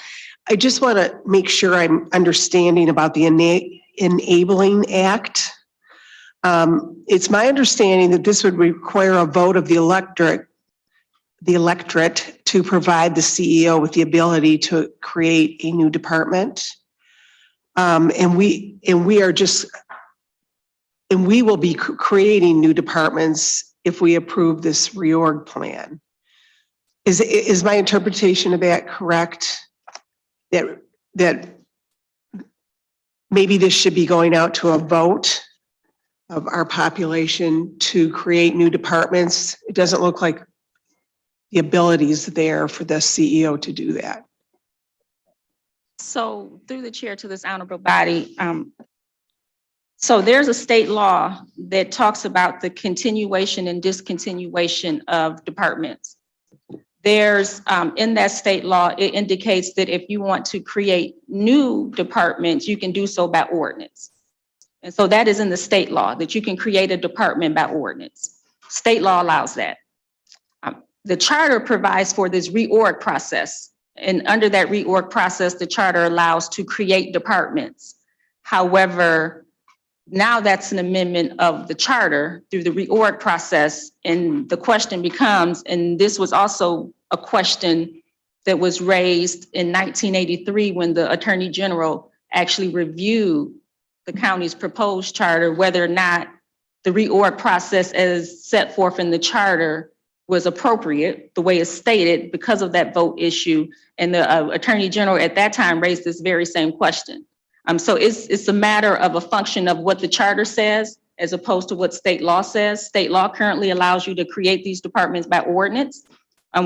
I just want to make sure I'm understanding about the Enabling Act. It's my understanding that this would require a vote of the electorate to provide the CEO with the ability to create a new department. And we will be creating new departments if we approve this reorg plan. Is my interpretation of that correct? That maybe this should be going out to a vote of our population to create new departments? It doesn't look like the ability is there for the CEO to do that. So through the chair to this honorable body, so there's a state law that talks about the continuation and discontinuation of departments. There's, in that state law, it indicates that if you want to create new departments, you can do so by ordinance. And so that is in the state law, that you can create a department by ordinance. State law allows that. The charter provides for this reorg process. And under that reorg process, the charter allows to create departments. However, now that's an amendment of the charter through the reorg process. And the question becomes, and this was also a question that was raised in 1983 when the Attorney General actually reviewed the county's proposed charter, whether or not the reorg process as set forth in the charter was appropriate, the way it's stated, because of that vote issue. And the Attorney General at that time raised this very same question. So it's a matter of a function of what the charter says as opposed to what state law says. State law currently allows you to create these departments by ordinance.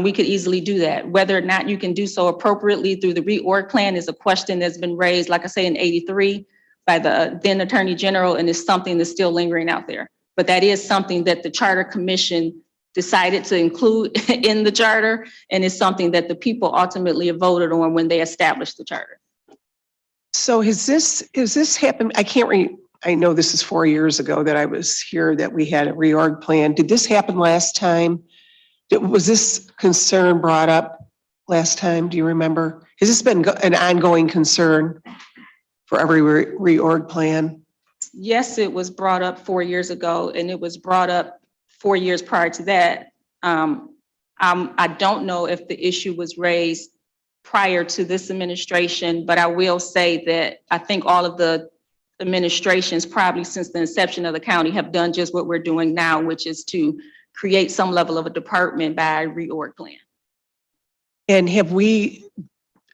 We could easily do that. Whether or not you can do so appropriately through the reorg plan is a question that's been raised, like I say, in '83 by the then Attorney General, and it's something that's still lingering out there. But that is something that the Charter Commission decided to include in the charter, and it's something that the people ultimately voted on when they established the charter. So has this happened? I know this is 4 years ago that I was here, that we had a reorg plan. Did this happen last time? Was this concern brought up last time? Do you remember? Has this been an ongoing concern for every reorg plan? Yes, it was brought up 4 years ago, and it was brought up 4 years prior to that. I don't know if the issue was raised prior to this administration, but I will say that I think all of the administrations probably since the inception of the county have done just what we're doing now, which is to create some level of a department by reorg plan. And have we,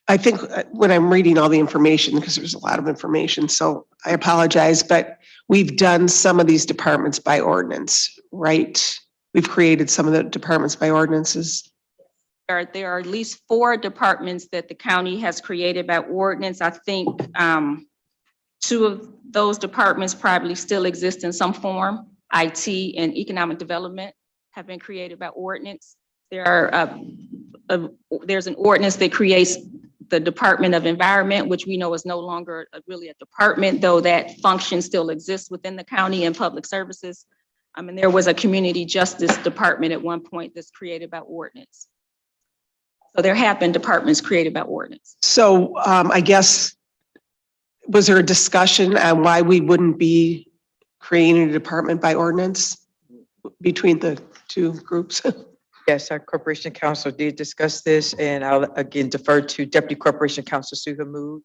I think when I'm reading all the information, because there's a lot of information, so I apologize, but we've done some of these departments by ordinance, right? We've created some of the departments by ordinances. There are at least 4 departments that the county has created by ordinance. I think 2 of those departments probably still exist in some form. IT and economic development have been created by ordinance. There's an ordinance that creates the Department of Environment, which we know is no longer really a department, though that function still exists within the county and public services. And there was a community justice department at one point that's created by ordinance. So there have been departments created by ordinance. So I guess, was there a discussion on why we wouldn't be creating a department by ordinance between the 2 groups? Yes, our Corporation Counsel did discuss this, and I'll again defer to Deputy Corporation Counsel Sue Hammoud.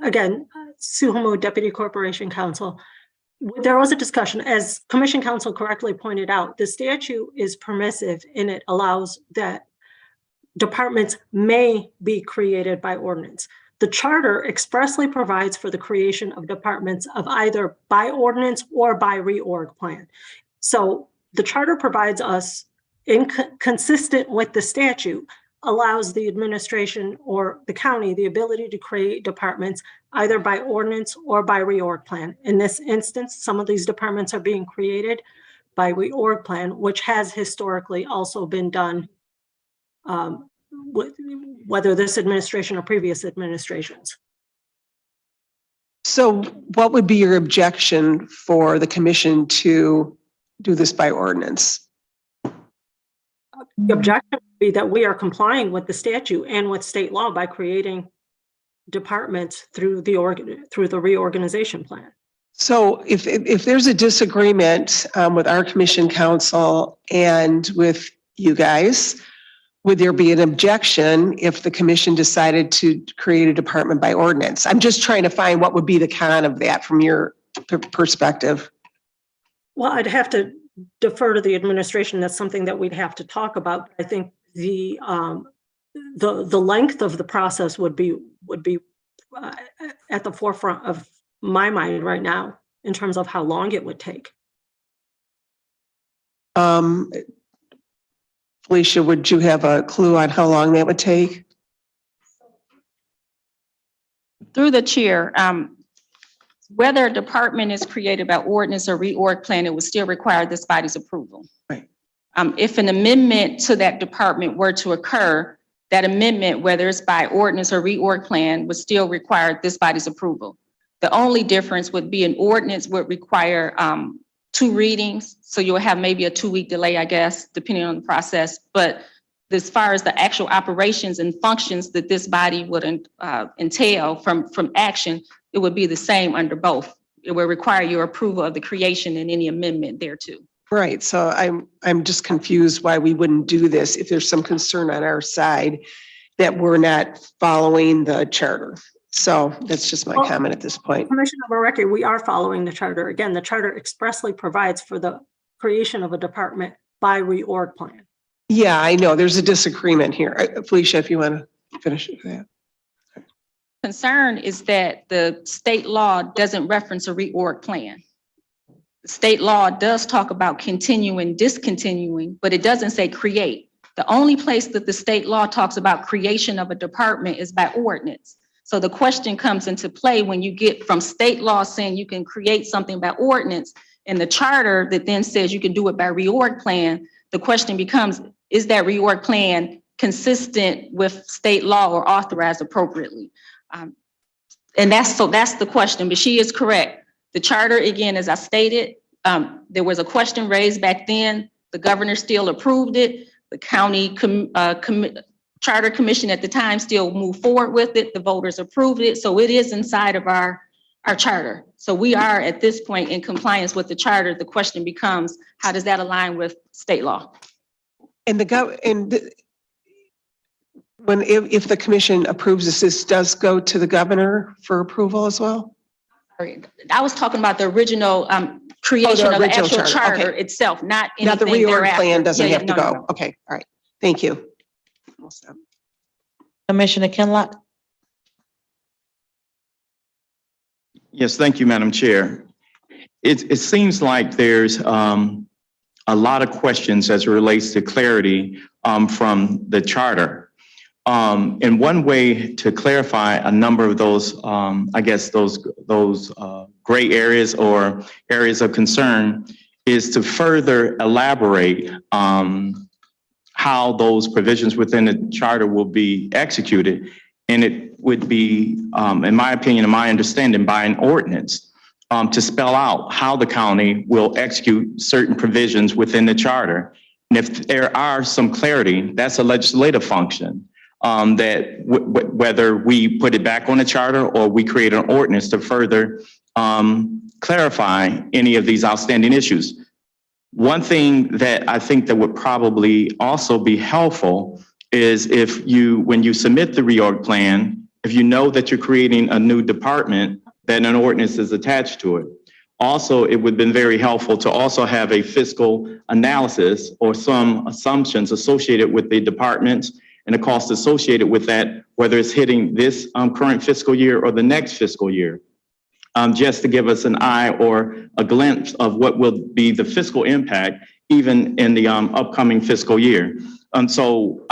Again, Sue Hammoud, Deputy Corporation Counsel. There was a discussion, as Commission Counsel correctly pointed out, the statute is permissive and it allows that departments may be created by ordinance. The charter expressly provides for the creation of departments of either by ordinance or by reorg plan. So the charter provides us, consistent with the statute, allows the administration or the county the ability to create departments either by ordinance or by reorg plan. In this instance, some of these departments are being created by reorg plan, which has historically also been done, whether this administration or previous administrations. So what would be your objection for the commission to do this by ordinance? The objection would be that we are complying with the statute and with state law by creating departments through the reorganization plan. So if there's a disagreement with our commission council and with you guys, would there be an objection if the commission decided to create a department by ordinance? I'm just trying to find what would be the con of that from your perspective. Well, I'd have to defer to the administration. That's something that we'd have to talk about. I think the length of the process would be at the forefront of my mind right now in terms of how long it would take. Felicia, would you have a clue on how long that would take? Through the chair, whether a department is created by ordinance or reorg plan, it would still require this body's approval. Right. If an amendment to that department were to occur, that amendment, whether it's by ordinance or reorg plan, would still require this body's approval. The only difference would be an ordinance would require 2 readings. So you'll have maybe a 2-week delay, I guess, depending on the process. But as far as the actual operations and functions that this body would entail from action, it would be the same under both. It would require your approval of the creation and any amendment thereto. Right. So I'm just confused why we wouldn't do this if there's some concern on our side that we're not following the charter. So that's just my comment at this point. Commissioner Marecki, we are following the charter. Again, the charter expressly provides for the creation of a department by reorg plan. Yeah, I know. There's a disagreement here. Felicia, if you want to finish that. Concern is that the state law doesn't reference a reorg plan. The state law does talk about continuing, discontinuing, but it doesn't say create. The only place that the state law talks about creation of a department is by ordinance. So the question comes into play when you get from state law saying you can create something by ordinance and the charter that then says you can do it by reorg plan. The question becomes, is that reorg plan consistent with state law or authorized appropriately? And that's the question, but she is correct. The charter, again, as I stated, there was a question raised back then. The governor still approved it. The county charter commission at the time still moved forward with it. The voters approved it. So it is inside of our charter. So we are at this point in compliance with the charter. The question becomes, how does that align with state law? And if the commission approves this does go to the governor for approval as well? I was talking about the original creation of the original actual charter Okay. itself, not Not the anything reorg thereafter. plan doesn't Yeah, have to no, go. no. Okay, all right. Thank you. Commissioner Kinlock. Yes, thank you, Madam Chair. It seems like there's a lot of questions as it relates to clarity from the charter. And one way to clarify a number of those, I guess, those gray areas or areas of concern is to further elaborate how those provisions within the charter will be executed. And it would be, in my opinion, in my understanding, by an ordinance to spell out how the county will execute certain provisions within the charter. And if there are some clarity, that's a legislative function. That whether we put it back on the charter or we create an ordinance to further clarify any of these outstanding issues. One thing that I think that would probably also be helpful is if when you submit the reorg plan, if you know that you're creating a new department, then an ordinance is attached to it. Also, it would have been very helpful to also have a fiscal analysis or some assumptions associated with the departments and the cost associated with that, whether it's hitting this current fiscal year or the next fiscal year, just to give us an eye or a glimpse of what will be the fiscal impact even in the upcoming fiscal year. So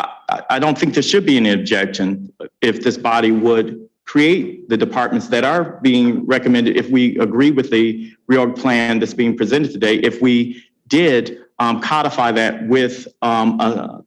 I don't think there should be any objection if this body would create the departments that are being recommended. If we agree with the reorg plan that's being presented today, if we did codify that with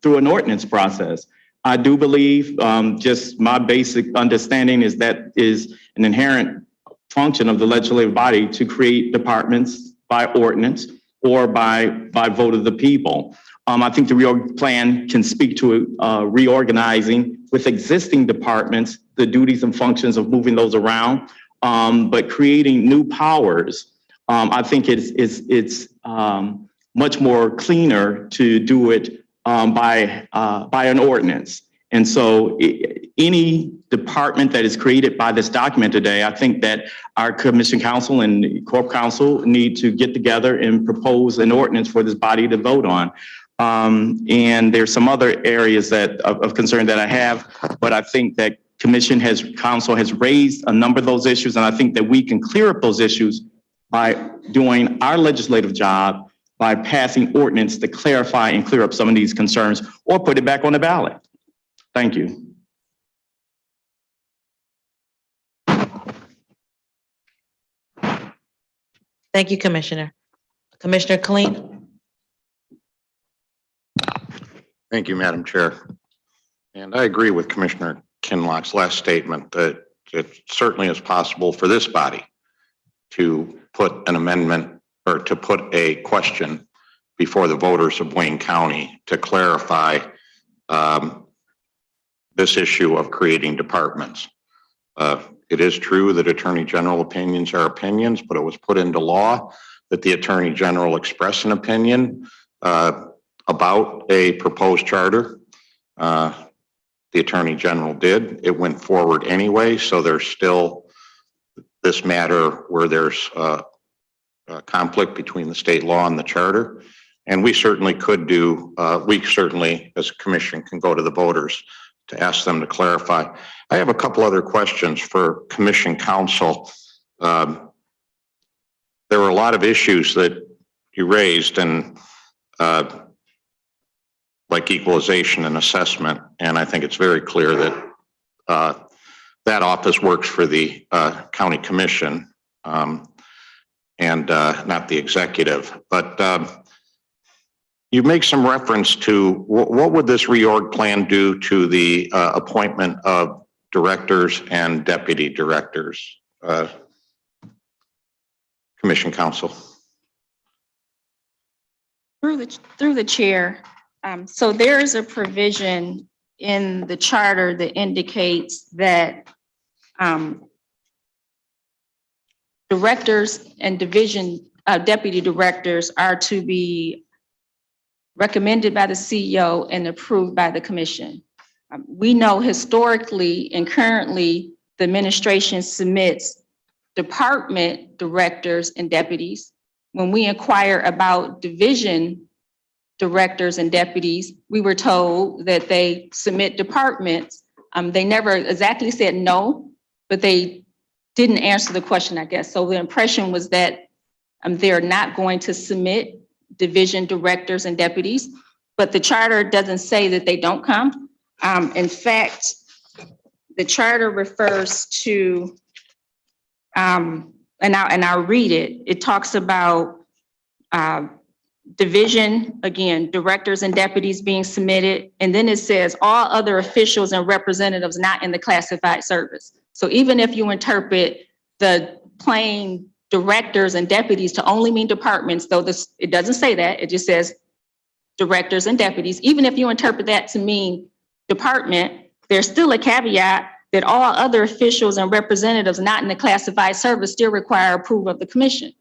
through an ordinance process. I do believe, just my basic understanding is that is an inherent function of the legislative body to create departments by ordinance or by vote of the people. I think the reorg plan can speak to reorganizing with existing departments, the duties and functions of moving those around, but creating new powers. I think it's much more cleaner to do it by an ordinance. And so any department that is created by this document today, I think that our Commission Council and Corp Council need to get together and propose an ordinance for this body to vote on. And there's some other areas of concern that I have, but I think that Council has raised a number of those issues, and I think that we can clear up those issues by doing our legislative job, by passing ordinance to clarify and clear up some of these concerns, or put it back on the ballot. Thank you. Thank you, Commissioner. Commissioner Kleen? Thank you, Madam Chair. And I agree with Commissioner Kinloch's last statement that it certainly is possible for this body to put an amendment or to put a question before the voters of Wayne County to clarify this issue of creating departments. It is true that Attorney General opinions are opinions, but it was put into law that the Attorney General express an opinion about a proposed charter. The Attorney General did. It went forward anyway, so there's still this matter where there's a conflict between the state law and the charter. And we certainly could do, we certainly as a commission can go to the voters to ask them to clarify. I have a couple other questions for Commission Council. There were a lot of issues that you raised, and like equalization and assessment, and I think it's very clear that that office works for the county commission and not the executive. But you make some reference to what would this reorg plan do to the appointment of directors and deputy directors? Commission Council. Through the chair. So there is a provision in the charter that indicates that directors and deputy directors are to be recommended by the CEO and approved by the commission. We know historically and currently the administration submits department directors and deputies. When we inquire about division directors and deputies, we were told that they submit departments. They never exactly said no, but they didn't answer the question, I guess. So the impression was that they're not going to submit division directors and deputies, but the charter doesn't say that they don't come. In fact, the charter refers to, and I'll read it. It talks about division, again, directors and deputies being submitted. And then it says all other officials and representatives not in the classified service. So even if you interpret the plain directors and deputies to only mean departments, though it doesn't say that, it just says directors and deputies. Even if you interpret that to mean department, there's still a caveat that all other officials and representatives not in the classified service still require approval of the commission.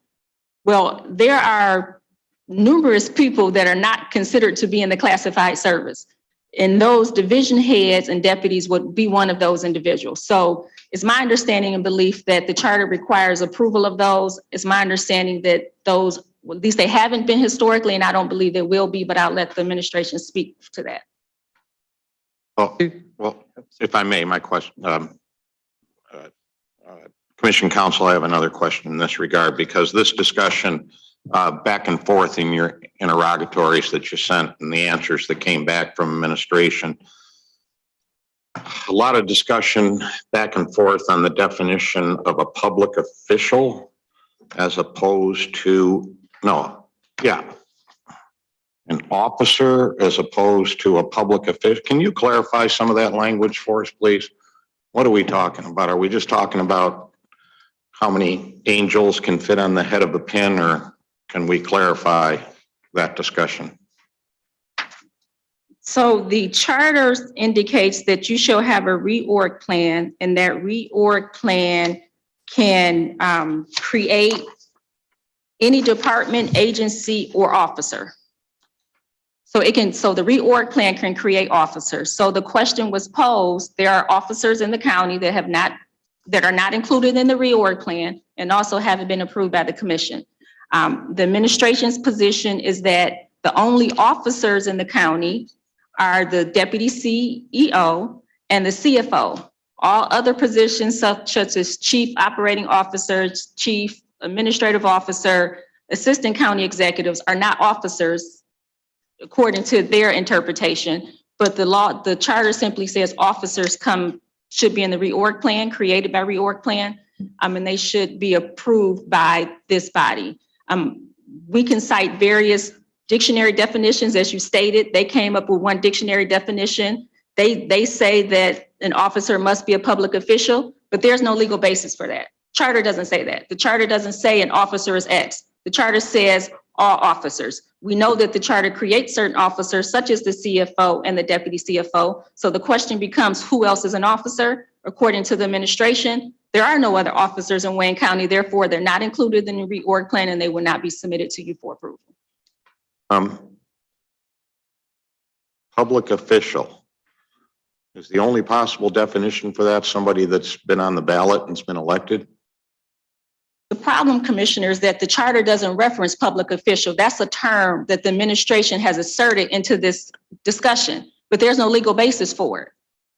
Well, there are numerous people that are not considered to be in the classified service, and those division heads and deputies would be one of those individuals. So it's my understanding and belief that the charter requires approval of those. It's my understanding that those, at least they haven't been historically, and I don't believe they will be, but I'll let the administration speak to that. Well, if I may, my question, Commission Council, I have another question in this regard, because this discussion back and forth in your interrogatories that you sent and the answers that came back from administration, a lot of discussion back and forth on the definition of a public official as opposed to, an officer as opposed to a public official. Can you clarify some of that language for us, please? What are we talking about? Are we just talking about how many angels can fit on the head of a pin, or can we clarify that discussion? So the charter indicates that you shall have a reorg plan, and that reorg plan can create any department, agency, or officer. So the reorg plan can create officers. So the question was posed, there are officers in the county that are not included in the reorg plan and also haven't been approved by the commission. The administration's position is that the only officers in the county are the deputy CEO and the CFO. All other positions such as chief operating officer, chief administrative officer, assistant county executives are not officers according to their interpretation. But the charter simply says officers should be in the reorg plan, created by reorg plan, and they should be approved by this body. We can cite various dictionary definitions, as you stated. They came up with one dictionary definition. They say that an officer must be a public official, but there's no legal basis for that. Charter doesn't say that. The charter doesn't say an officer is X. The charter says all officers. We know that the charter creates certain officers, such as the CFO and the deputy CFO. So the question becomes, who else is an officer? According to the administration, there are no other officers in Wayne County. Therefore, they're not included in the reorg plan, and they will not be submitted to you for approval. Public official is the only possible definition for that somebody that's been on the ballot and's been elected? The problem, Commissioner, is that the charter doesn't reference public official. That's a term that the administration has asserted into this discussion, but there's no legal basis for it.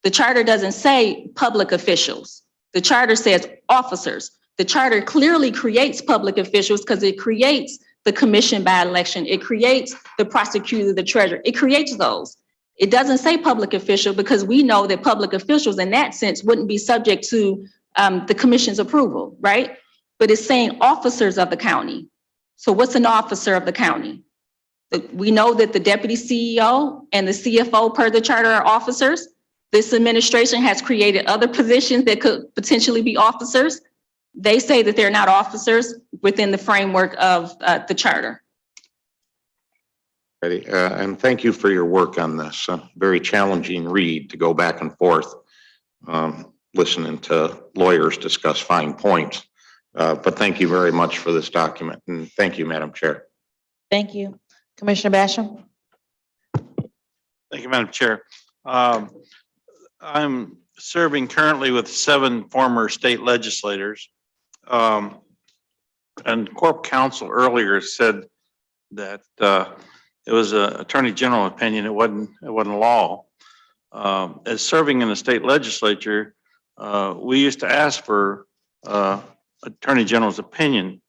The charter doesn't say public officials. The charter says officers. The charter clearly creates public officials because it creates the commission by election. It creates the prosecutor, the treasurer. It creates those. It doesn't say public official because we know that public officials in that sense wouldn't be subject to the commission's approval, right? But it's saying officers of the county. So what's an officer of the county? We know that the deputy CEO and the CFO per the charter are officers. This administration has created other positions that could potentially be officers. They say that they're not officers within the framework of the charter. And thank you for your work on this. Very challenging read to go back and forth, listening to lawyers discuss fine points. But thank you very much for this document. And thank you, Madam Chair. Thank you. Commissioner Basham? Thank you, Madam Chair. I'm serving currently with 7 former state legislators. And Corp Counsel earlier said that it was an Attorney General opinion. It wasn't law. As serving in the state legislature, we used to ask for Attorney General's opinion,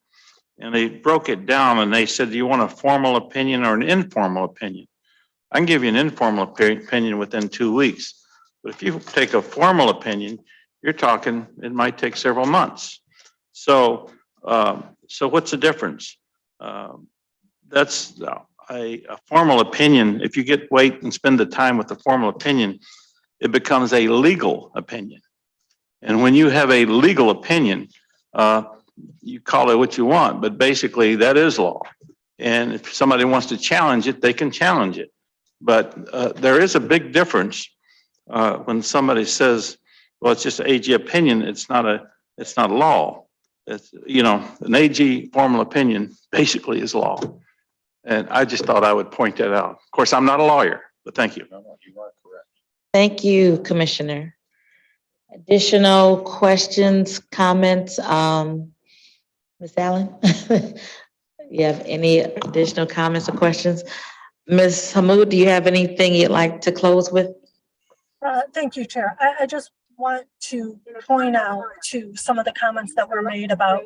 and they broke it down and they said, do you want a formal opinion or an informal opinion? I can give you an informal opinion within 2 weeks, but if you take a formal opinion, you're talking, it might take several months. So, so what's the difference? That's a formal opinion. If you wait and spend the time with the formal opinion, it becomes a legal opinion. And when you have a legal opinion, you call it what you want, but basically that is law. And if somebody wants to challenge it, they can challenge it. But there is a big difference when somebody says, well, it's just an AG opinion. It's not law. It's, you know, an AG formal opinion basically is law. And I just thought I would point that out. Of course, I'm not a lawyer, but thank you. You are correct. Thank you, Commissioner. Additional questions, comments? Ms. Allen? You have any additional comments or questions? Ms. Hammoud, do you have anything you'd like to close with? Thank you, Chair. I just want to point out to some of the comments that were made about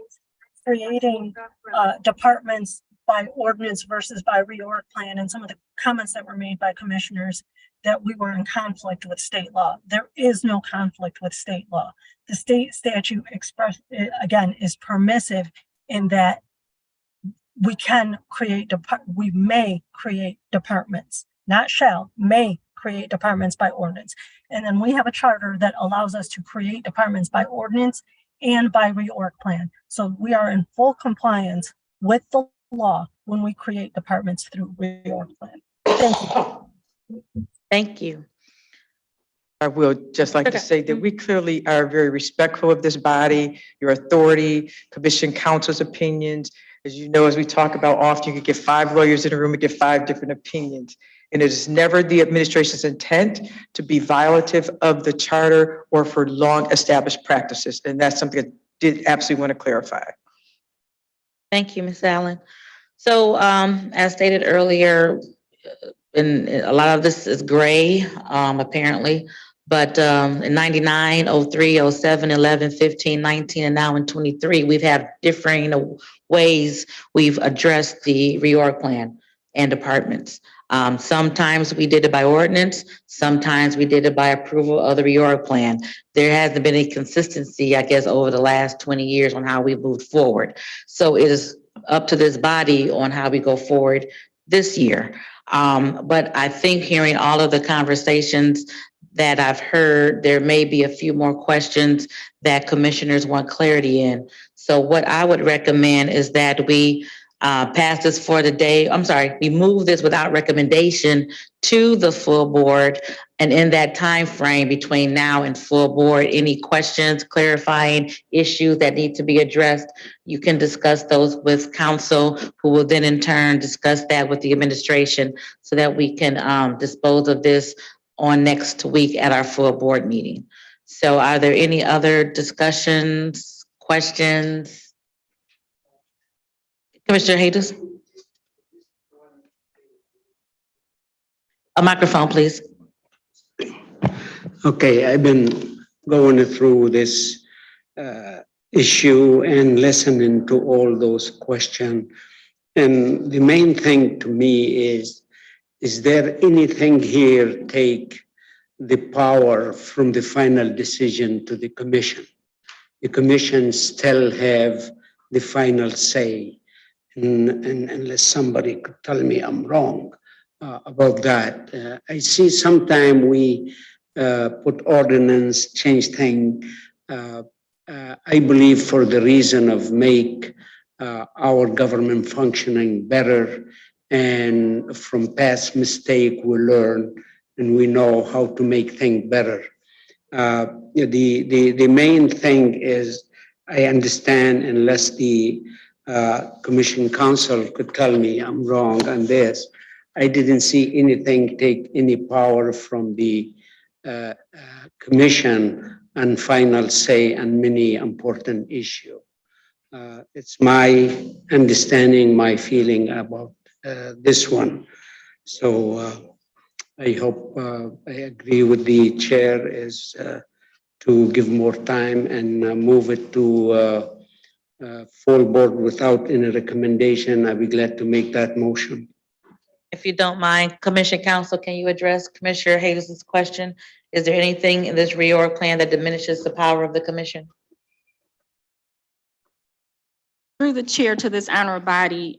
creating departments by ordinance versus by reorg plan, and some of the comments that were made by commissioners that we were in conflict with state law. There is no conflict with state law. The state statute again is permissive in that we may create departments, not shall, may create departments by ordinance. And then we have a charter that allows us to create departments by ordinance and by reorg plan. So we are in full compliance with the law when we create departments through reorg plan. Thank you. Thank you. I will just like to Okay. say that we clearly are very respectful of this body, your authority, commission council's opinions. As you know, as we talk about often, you could get 5 lawyers in a room and get 5 different opinions. And it is never the administration's intent to be violative of the charter or for long established practices. And that's something I did absolutely want to clarify. Thank you, Ms. Allen. So, as stated earlier, and a lot of this is gray, apparently, but, in 99, 03, 07, 11, 15, 19, and now in 23, we've had differing ways we've addressed the reorg plan and departments. Sometimes we did it by ordinance, sometimes we did it by approval of the reorg plan. There hasn't been a consistency, I guess, over the last 20 years on how we moved forward. So it is up to this body on how we go forward this year. But I think hearing all of the conversations that I've heard, there may be a few more questions that commissioners want clarity in. So what I would recommend is that we pass this for the day. I'm sorry, we move this without recommendation to the full board. And in that time frame between now and full board, any questions, clarifying issues that need to be addressed, you can discuss those with council, who will then in turn discuss that with the administration so that we can dispose of this on next week at our full board meeting. So are there any other discussions, questions? Commissioner Hayes? A microphone, please. Okay, I've been going through this issue and listening to all those questions. And the main thing to me is there anything here take the power from the final decision to the commission? The commission still have the final say. And unless somebody could tell me I'm wrong about that. I see sometime we put ordinance, change thing. I believe for the reason of make our government functioning better, and from past mistake we learn and we know how to make things better. The main thing is I understand, unless the Commission Council could tell me I'm wrong on this, I didn't see anything take any power from the Commission and final say on many important issues. It's my understanding, my feeling about this one. So I hope I agree with the chair is to give more time and move it to full board without any recommendation. I'd be glad to make that motion. If you don't mind, Commission Council, can you address Commissioner Hayes' question? Is there anything in this reorg plan that diminishes the power of the commission? Through the chair to this honorable body,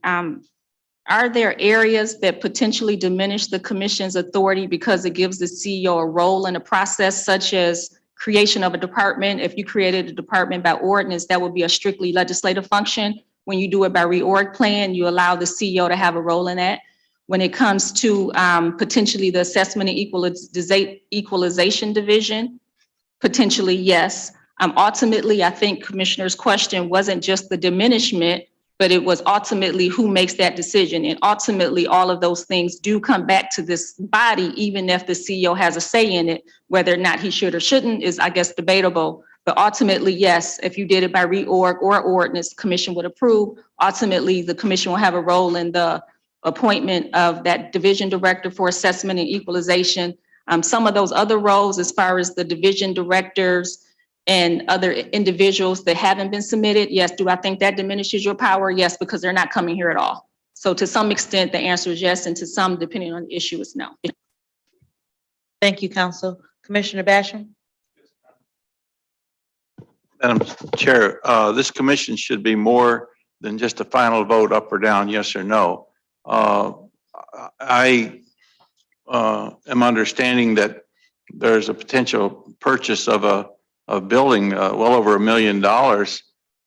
are there areas that potentially diminish the commission's authority because it gives the CEO a role in the process, such as creation of a department? If you created a department by ordinance, that would be a strictly legislative function. When you do it by reorg plan, you allow the CEO to have a role in that. When it comes to potentially the assessment and equalization division, potentially yes. Ultimately, I think Commissioner's question wasn't just the diminishment, but it was ultimately who makes that decision. And ultimately, all of those things do come back to this body, even if the CEO has a say in it. Whether or not he should or shouldn't is, I guess, debatable. But ultimately, yes, if you did it by reorg or ordinance, the commission would approve. Ultimately, the commission will have a role in the appointment of that division director for assessment and equalization. Some of those other roles, as far as the division directors and other individuals that haven't been submitted, yes. Do I think that diminishes your power? Yes, because they're not coming here at all. So to some extent, the answer is yes, and to some, depending on the issue, is no. Thank you, Council. Commissioner Basham? Madam Chair, this commission should be more than just a final vote up or down, yes or no. I am understanding that there's a potential purchase of a building well over $1 million,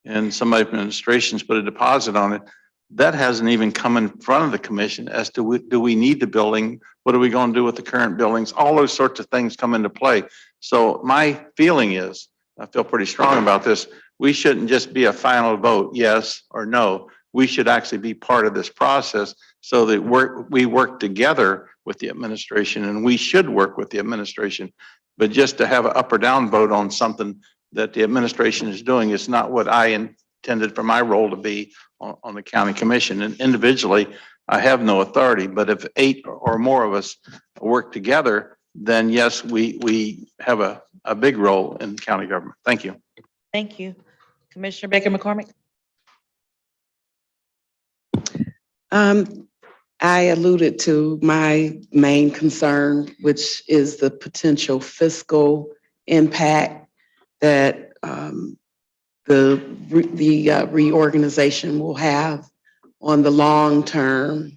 and some administrations put a deposit on it. that hasn't even come in front of the commission as to, do we need the building? What are we going to do with the current buildings? All those sorts of things come into play. So my feeling is, I feel pretty strong about this, we shouldn't just be a final vote, yes or no. We should actually be part of this process so that we work together with the administration, and we should work with the administration. But just to have an up or down vote on something that the administration is doing is not what I intended for my role to be on the county commission. And individually, I have no authority, but if 8 or more of us work together, then yes, we have a big role in county government. Thank you. Thank you. Commissioner Baker McCormick? I alluded to my main concern, which is the potential fiscal impact that the reorganization will have on the long-term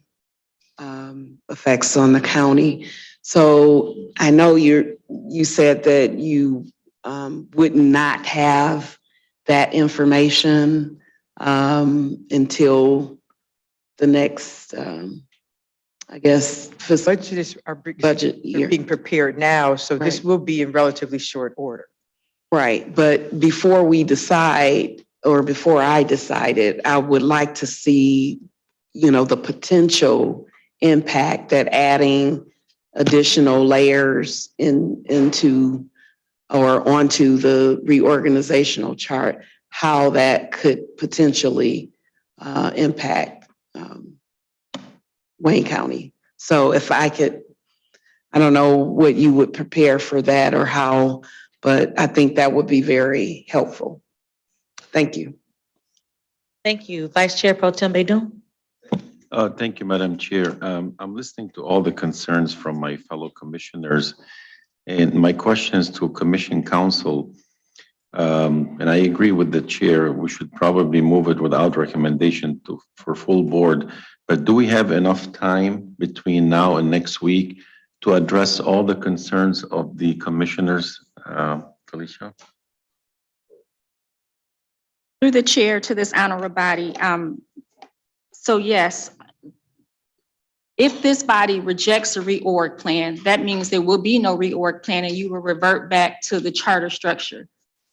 effects on the county. So I know you said that you would not have that information until the next, I guess, fiscal budget year. Being prepared now, so this will be in relatively short order. Right, but before we decide, or before I decided, I would like to see, the potential impact that adding additional layers into or onto the reorganizational chart, how that could potentially impact Wayne County. So if I could, I don't know what you would prepare for that or how, but I think that would be very helpful. Thank you. Thank you. Vice Chair Pro Tem Baydun? Thank you, Madam Chair. I'm listening to all the concerns from my fellow commissioners. And my question is to Commission Council. And I agree with the chair, we should probably move it without recommendation for full board. But do we have enough time between now and next week to address all the concerns of the commissioners, Felicia? Through the chair to this honorable body. So yes, if this body rejects a reorg plan, that means there will be no reorg plan and you will revert back to the charter structure.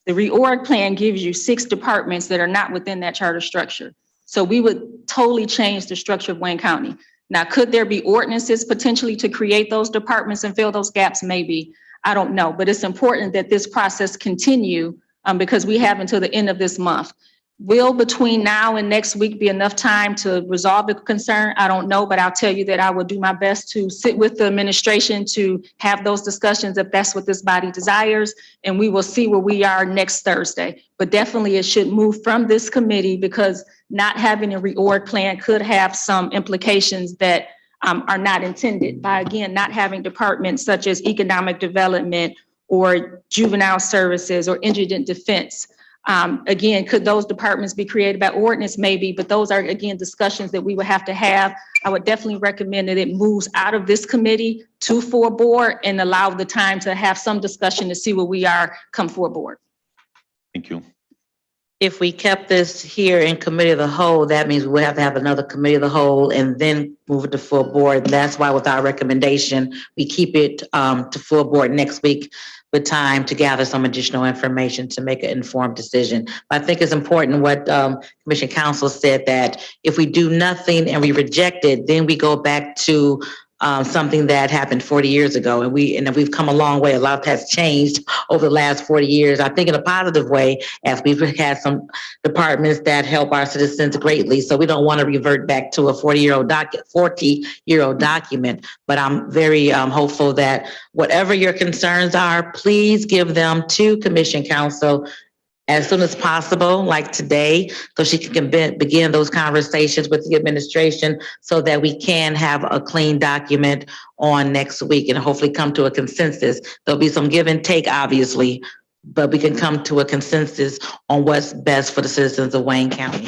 The reorg plan gives you 6 departments that are not within that charter structure. So we would totally change the structure of Wayne County. Now, could there be ordinances potentially to create those departments and fill those gaps? Maybe, I don't know, but it's important that this process continue because we have until the end of this month. Will between now and next week be enough time to resolve the concern? I don't know, but I'll tell you that I will do my best to sit with the administration to have those discussions if that's what this body desires, and we will see where we are next Thursday. But definitely it should move from this committee because not having a reorg plan could have some implications that are not intended by, again, not having departments such as economic development or juvenile services or indigent defense. Again, could those departments be created by ordinance? Maybe, but those are, again, discussions that we would have to have. I would definitely recommend that it moves out of this committee to full board and allow the time to have some discussion to see where we are come full board. Thank you. If we kept this here in committee of the whole, that means we'll have to have another committee of the whole and then move it to full board. That's why with our recommendation, we keep it to full board next week with time to gather some additional information to make an informed decision. But I think it's important what Commission Council said, that if we do nothing and we reject it, then we go back to something that happened 40 years ago. And we've come a long way. A lot has changed over the last 40 years. I think in a positive way, as we've had some departments that help our citizens greatly. So we don't want to revert back to a 40-year-old document. But I'm very hopeful that whatever your concerns are, please give them to Commission Council as soon as possible, like today, so she can begin those conversations with the administration so that we can have a clean document on next week and hopefully come to a consensus. There'll be some give and take, obviously, but we can come to a consensus on what's best for the citizens of Wayne County.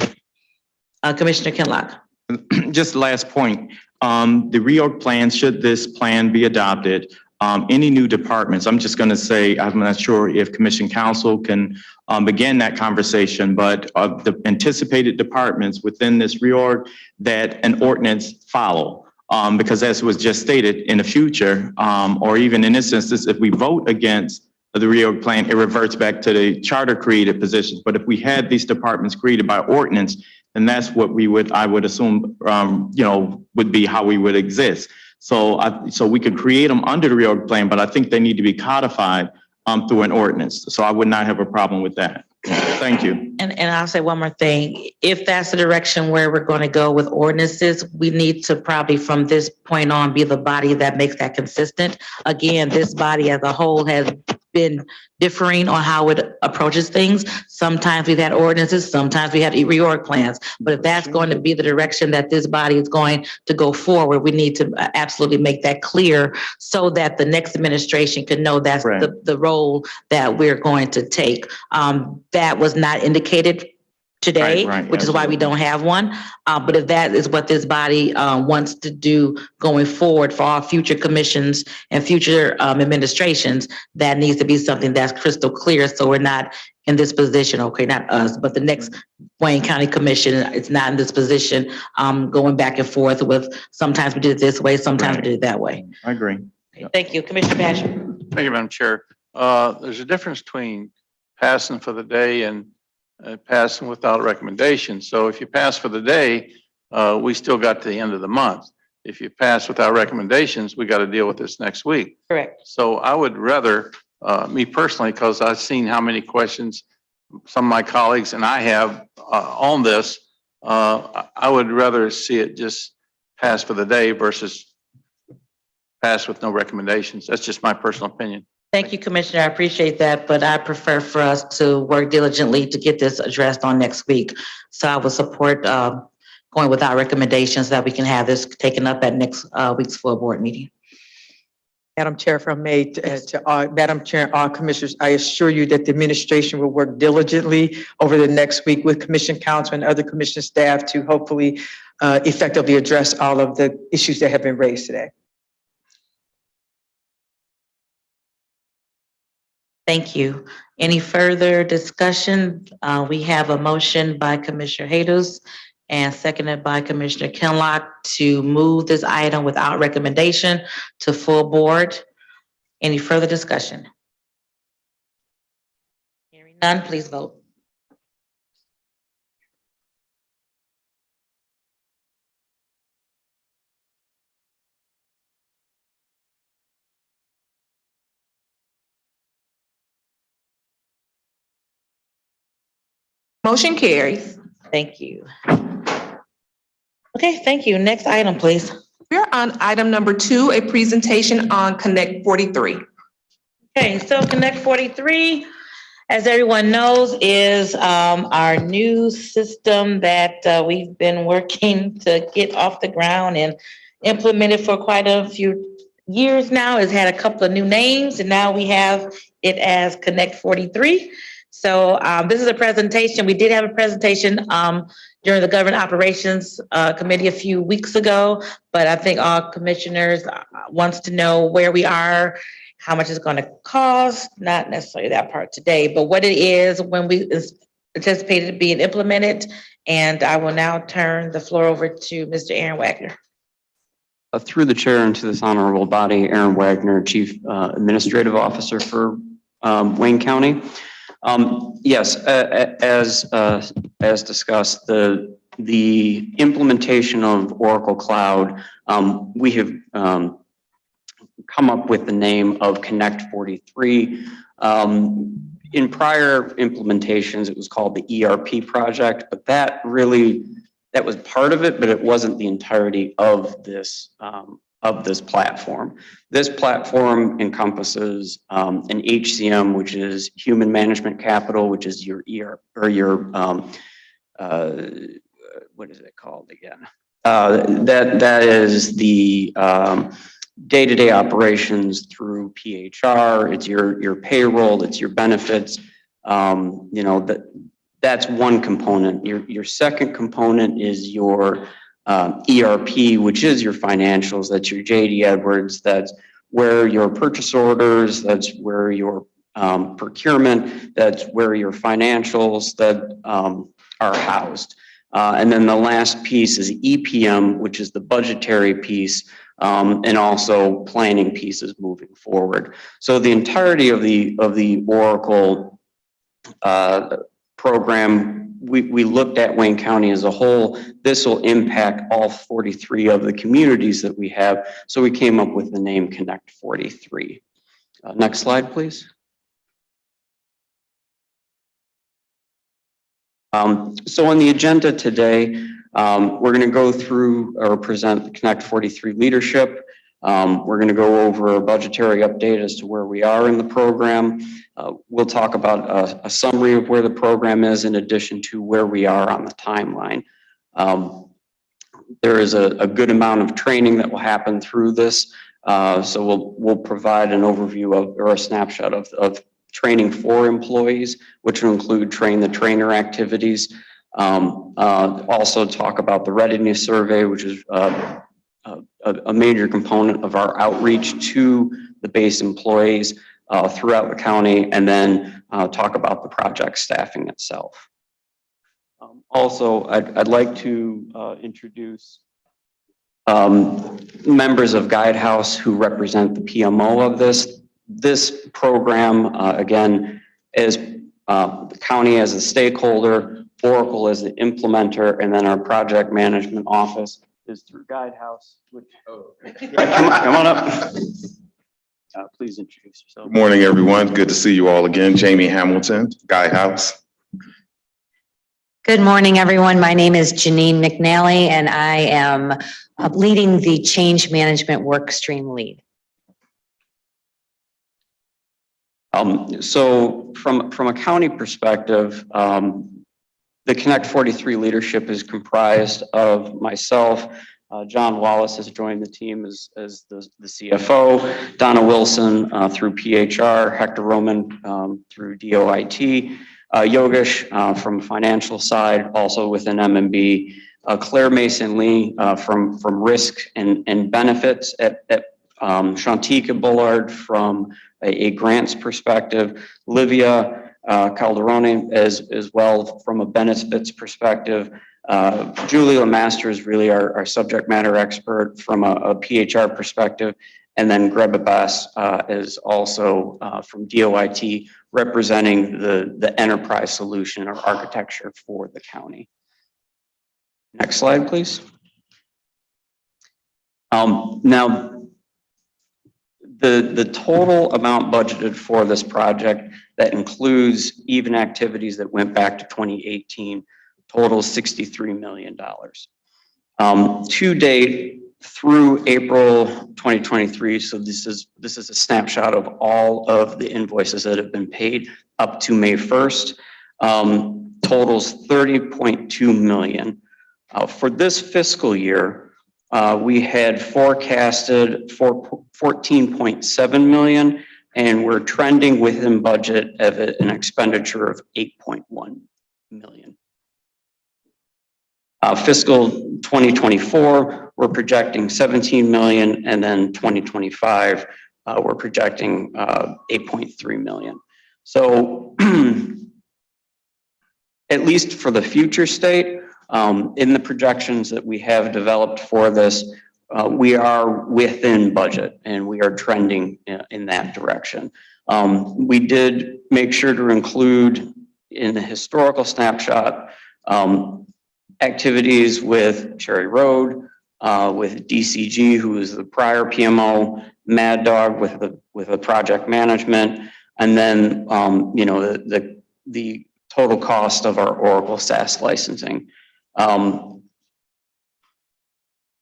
Commissioner Kinlock. Just last point, the reorg plan, should this plan be adopted, any new departments, I'm just going to say, I'm not sure if Commission Council can begin that conversation, but of the anticipated departments within this reorg, that an ordinance follow. Because as was just stated, in the future, or even in this instance, if we vote against the reorg plan, it reverts back to the charter created positions. But if we had these departments created by ordinance, then that's what I would assume, would be how we would exist. So we could create them under the reorg plan, but I think they need to be codified through an ordinance. So I would not have a problem with that. Thank you. And I'll say one more thing. If that's the direction where we're going to go with ordinances, we need to probably from this point on be the body that makes that consistent. Again, this body as a whole has been differing on how it approaches things. Sometimes we've had ordinances, sometimes we had reorg plans. But if that's going to be the direction that this body is going to go forward, we need to absolutely make that clear so that the next administration can know that's the role that we're going to take. That was not indicated today, which is why we don't have one. But if that is what this body wants to do going forward for all future commissions and future administrations, that needs to be something that's crystal clear. So we're not in this position, okay, not us, but the next Wayne County Commission is not in this position, going back and forth with sometimes we did it this way, sometimes we did it that way. I agree. Thank you, Commissioner Patrick. Thank you, Madam Chair. There's a difference between passing for the day and passing without recommendation. So if you pass for the day, we still got to the end of the month. If you pass without recommendations, we got to deal with this next week. Correct. So I would rather, me personally, because I've seen how many questions some of my colleagues and I have on this, I would rather see it just pass for the day versus pass with no recommendations. That's just my personal opinion. Thank you, Commissioner. I appreciate that, but I prefer for us to work diligently to get this addressed on next week. So I would support going without recommendations that we can have this taken up at next week's full board meeting. Madam Chair, if I may, Madam Chair and all commissioners, I assure you that the administration will work diligently over the next week with Commission Council and other commission staff to hopefully effectively address all of the issues that have been raised today. Thank you. Any further discussion? We have a motion by Commissioner Haydos and seconded by Commissioner Kinlock to move this item without recommendation to full board. Any further discussion? Hearing none, please vote. Motion carries. Thank you. Okay, thank you. Next item, please. We're on item number 2, a presentation on Connect 43. Okay, so Connect 43, as everyone knows, is our new system that we've been working to get off the ground and implemented for quite a few years now. It's had a couple of new names, and now we have it as Connect 43. So this is a presentation. We did have a presentation during the Government Operations Committee a few weeks ago, but I think all commissioners wants to know where we are, how much it's going to cost, not necessarily that part today, but what it is when we anticipated being implemented. And I will now turn the floor over to Mr. Aaron Wagner. Through the chair and to this honorable body, Aaron Wagner, Chief Administrative Officer for Wayne County. Yes, as discussed, the implementation of Oracle Cloud, we have come up with the name of Connect 43. In prior implementations, it was called the ERP project, but that was part of it, but it wasn't the entirety of this platform. This platform encompasses an HCM, which is Human Management Capital, which is your what is it called again? That is the day-to-day operations through PHR. It's your payroll, it's your benefits. That's one component. Your second component is your ERP, which is your financials. That's your JD Edwards. That's where your purchase orders, that's where your procurement, that's where your financials that are housed. And then the last piece is EPM, which is the budgetary piece, and also planning pieces moving forward. So the entirety of the Oracle program, we looked at Wayne County as a whole. This will impact all 43 of the communities that we have. So we came up with the name Connect 43. Next slide, please. So on the agenda today, we're going to go through or present the Connect 43 leadership. We're going to go over a budgetary update as to where we are in the program. We'll talk about a summary of where the program is in addition to where we are on the timeline. There is a good amount of training that will happen through this. So we'll provide an overview of or a snapshot of training for employees, which will include train the trainer activities. Also talk about the readiness survey, which is a major component of our outreach to the base employees throughout the county, and then talk about the project staffing itself. Also, I'd like to introduce members of Guidehouse who represent the PMO of this. This program, again, is the county as a stakeholder, Oracle as the implementer, and then our project management office is through Guidehouse, which, come on up. Please introduce yourself. Good morning, everyone. Good to see you all again. Jamie Hamilton, Guidehouse. Good morning, everyone. My name is Janine McNally, and I am leading the change management work stream lead. So from a county perspective, the Connect 43 leadership is comprised of myself. John Wallace has joined the team as the CFO, Donna Wilson through PHR, Hector Roman through DOIT, Yogesh from financial side, also within MMB, Claire Mason Lee from risk and benefits at Shantika Bullard from a grants perspective, Livia Calderone as well from a benefits perspective. Julie Lemaster is really our subject matter expert from a PHR perspective. And then Greba Bass is also from DOIT representing the enterprise solution or architecture for the county. Next slide, please. Now, the total amount budgeted for this project that includes even activities that went back to 2018 totals $63 million. To date, through April 2023, so this is a snapshot of all of the invoices that have been paid up to May 1st, totals $30.2 million. For this fiscal year, we had forecasted for $14.7 million, and we're trending within budget of an expenditure of $8.1 million. Fiscal 2024, we're projecting $17 million, and then 2025, we're projecting $8.3 million. So at least for the future state, in the projections that we have developed for this, we are within budget and we are trending in that direction. We did make sure to include in the historical snapshot activities with Cherry Road, with DCG, who is the prior PMO, Mad Dog with the project management, and then the total cost of our Oracle SaaS licensing.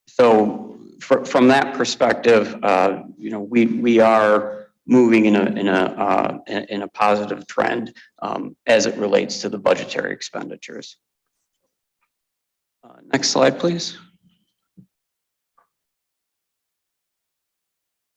So from that perspective, we are moving in a positive trend as it relates to the budgetary expenditures. Next slide, please.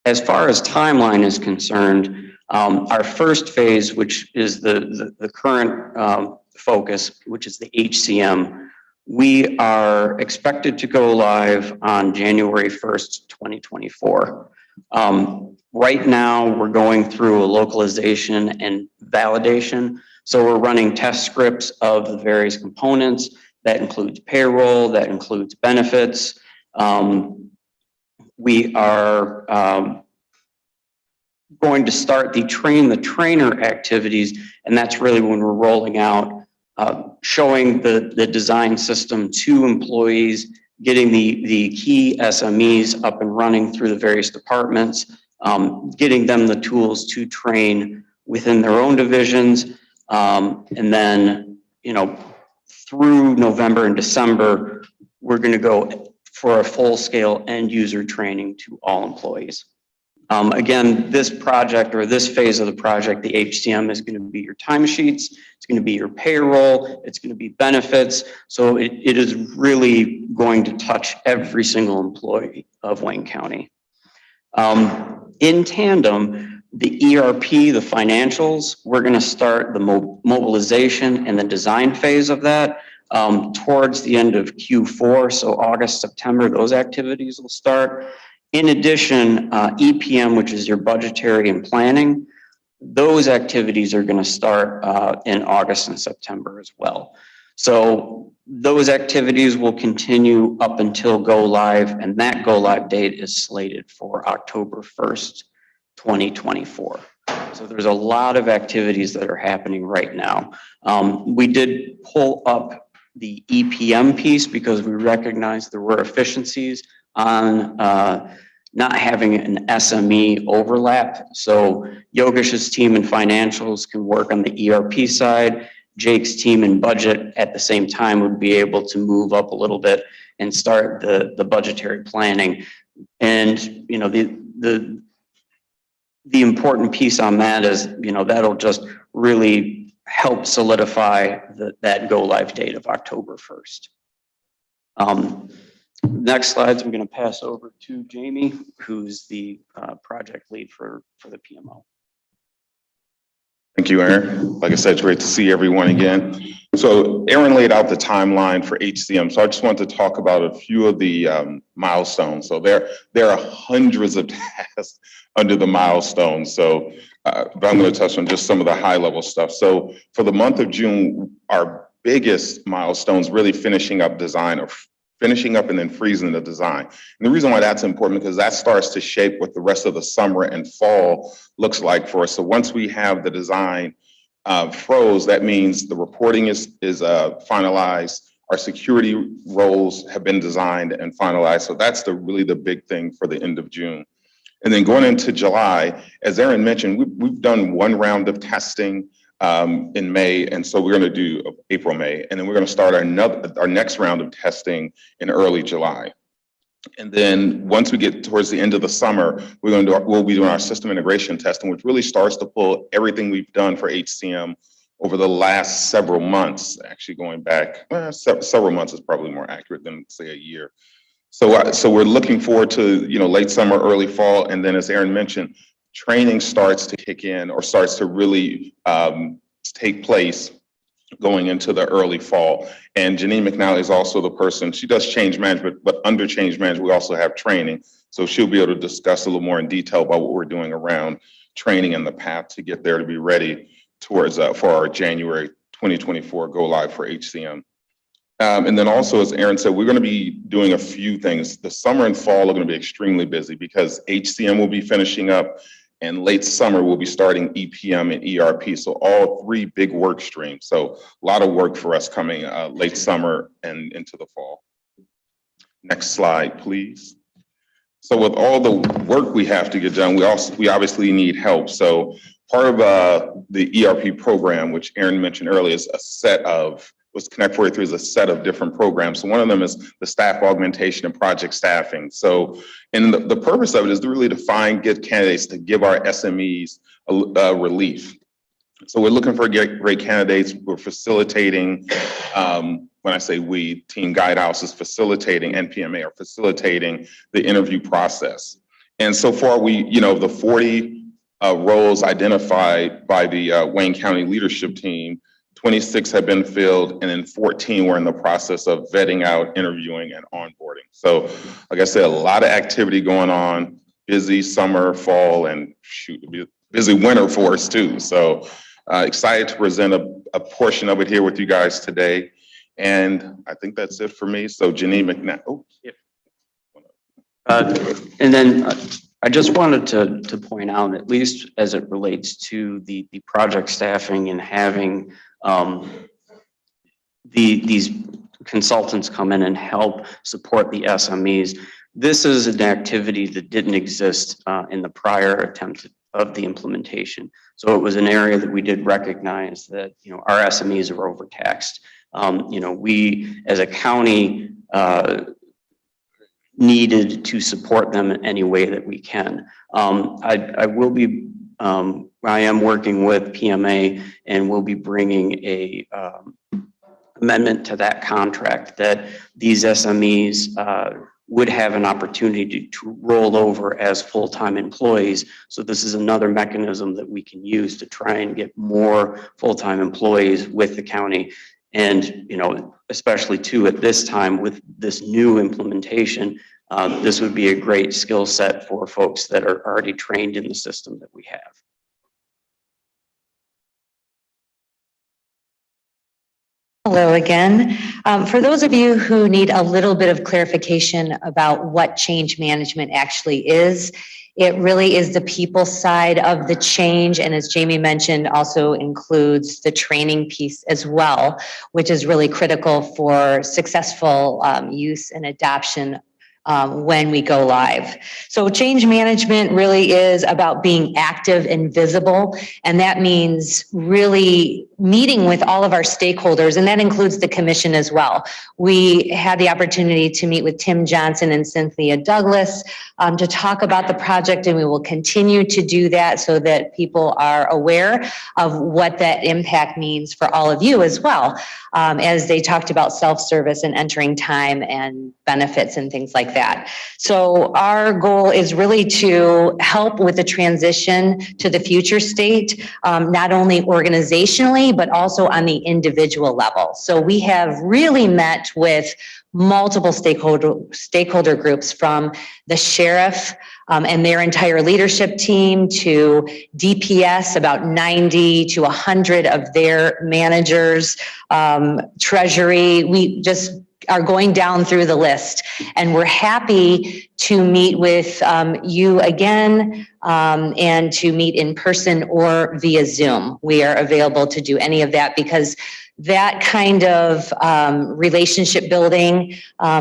As far as timeline is concerned, our first phase, which is the current focus, which is the HCM, we are expected to go live on January 1st, 2024. Right now, we're going through a localization and validation. So we're running test scripts of the various components. That includes payroll, that includes benefits. We are going to start the train the trainer activities, and that's really when we're rolling out, showing the design system to employees, getting the key SMEs up and running through the various departments, getting them the tools to train within their own divisions. And then, through November and December, we're going to go for a full-scale end-user training to all employees. Again, this project or this phase of the project, the HCM, is going to be your timesheets, it's going to be your payroll, it's going to be benefits. So it is really going to touch every single employee of Wayne County. In tandem, the ERP, the financials, we're going to start the mobilization and the design phase of that towards the end of Q4. So August, September, those activities will start. In addition, EPM, which is your budgetary and planning, those activities are going to start in August and September as well. So those activities will continue up until go live, and that go live date is slated for October 1st, 2024. So there's a lot of activities that are happening right now. We did pull up the EPM piece because we recognized there were efficiencies on not having an SME overlap. So Yogesh's team in financials can work on the ERP side. Jake's team in budget at the same time would be able to move up a little bit and start the budgetary planning. And, the important piece on that is, that'll just really help solidify that go live date of October 1st. Next slides, I'm going to pass over to Jamie, who's the project lead for the PMO. Thank you, Aaron. Like I said, it's great to see everyone again. So Aaron laid out the timeline for HCM. So I just want to talk about a few of the milestones. So there are hundreds of tasks under the milestones. So but I'm going to touch on just some of the high level stuff. So for the month of June, our biggest milestones really finishing up design, or finishing up and then freezing the design. And the reason why that's important, because that starts to shape what the rest of the summer and fall looks like for us. So once we have the design froze, that means the reporting is finalized. Our security roles have been designed and finalized. So that's really the big thing for the end of June. And then going into July, as Aaron mentioned, we've done one round of testing in May, and so we're going to do April, May, and then we're going to start our next round of testing in early July. And then once we get towards the end of the summer, we'll be doing our system integration testing, which really starts to pull everything we've done for HCM over the last several months. Actually, going back several months is probably more accurate than, say, a year. So we're looking forward to late summer, early fall, and then as Aaron mentioned, training starts to kick in or starts to really take place going into the early fall. And Janine McNally is also the person, she does change management, but under change management, we also have training. So she'll be able to discuss a little more in detail about what we're doing around training and the path to get there to be ready towards for our January 2024 go live for HCM. And then also, as Aaron said, we're going to be doing a few things. The summer and fall are going to be extremely busy because HCM will be finishing up, and late summer we'll be starting EPM and ERP. So all three big work streams. So a lot of work for us coming late summer and into the fall. Next slide, please. So with all the work we have to get done, we obviously need help. So part of the ERP program, which Aaron mentioned earlier, is a set of Connect 43 is a set of different programs. So one of them is the staff augmentation and project staffing. So, and the purpose of it is to really find good candidates to give our SMEs relief. So we're looking for great candidates. We're facilitating, when I say we, Team Guidehouse is facilitating, NPMA are facilitating the interview process. And so far the 40 roles identified by the Wayne County leadership team, 26 have been filled, and then 14 were in the process of vetting out, interviewing, and onboarding. So, like I said, a lot of activity going on. busy summer, fall, and shoot, it'll be a busy winter for us too. So excited to present a portion of it here with you guys today. And I think that's it for me. So Janine McNally. And then I just wanted to point out, at least as it relates to the project staffing and having these consultants come in and help support the SMEs. This is an activity that didn't exist in the prior attempt of the implementation. So it was an area that we did recognize that, you know, our SMEs are overtaxed. You know, we as a county needed to support them in any way that we can. I am working with PMA and we'll be bringing a amendment to that contract that these SMEs would have an opportunity to roll over as full-time employees. So this is another mechanism that we can use to try and get more full-time employees with the county. And, you know, especially too at this time with this new implementation, this would be a great skill set for folks that are already trained in the system that we have. Hello again. For those of you who need a little bit of clarification about what change management actually is, it really is the people side of the change. And as Jamie mentioned, also includes the training piece as well, which is really critical for successful use and adoption when we go live. So change management really is about being active and visible. And that means really meeting with all of our stakeholders, and that includes the commission as well. We had the opportunity to meet with Tim Johnson and Cynthia Douglas to talk about the project, and we will continue to do that so that people are aware of what that impact means for all of you as well, as they talked about self-service and entering time and benefits and things like that. So our goal is really to help with the transition to the future state, not only organizationally, but also on the individual level. So we have really met with multiple stakeholder groups, from the sheriff and their entire leadership team to DPS, about 90 to 100 of their managers, Treasury. We just are going down through the list, and we're happy to meet with you again and to meet in person or via Zoom. We are available to do any of that because that kind of relationship building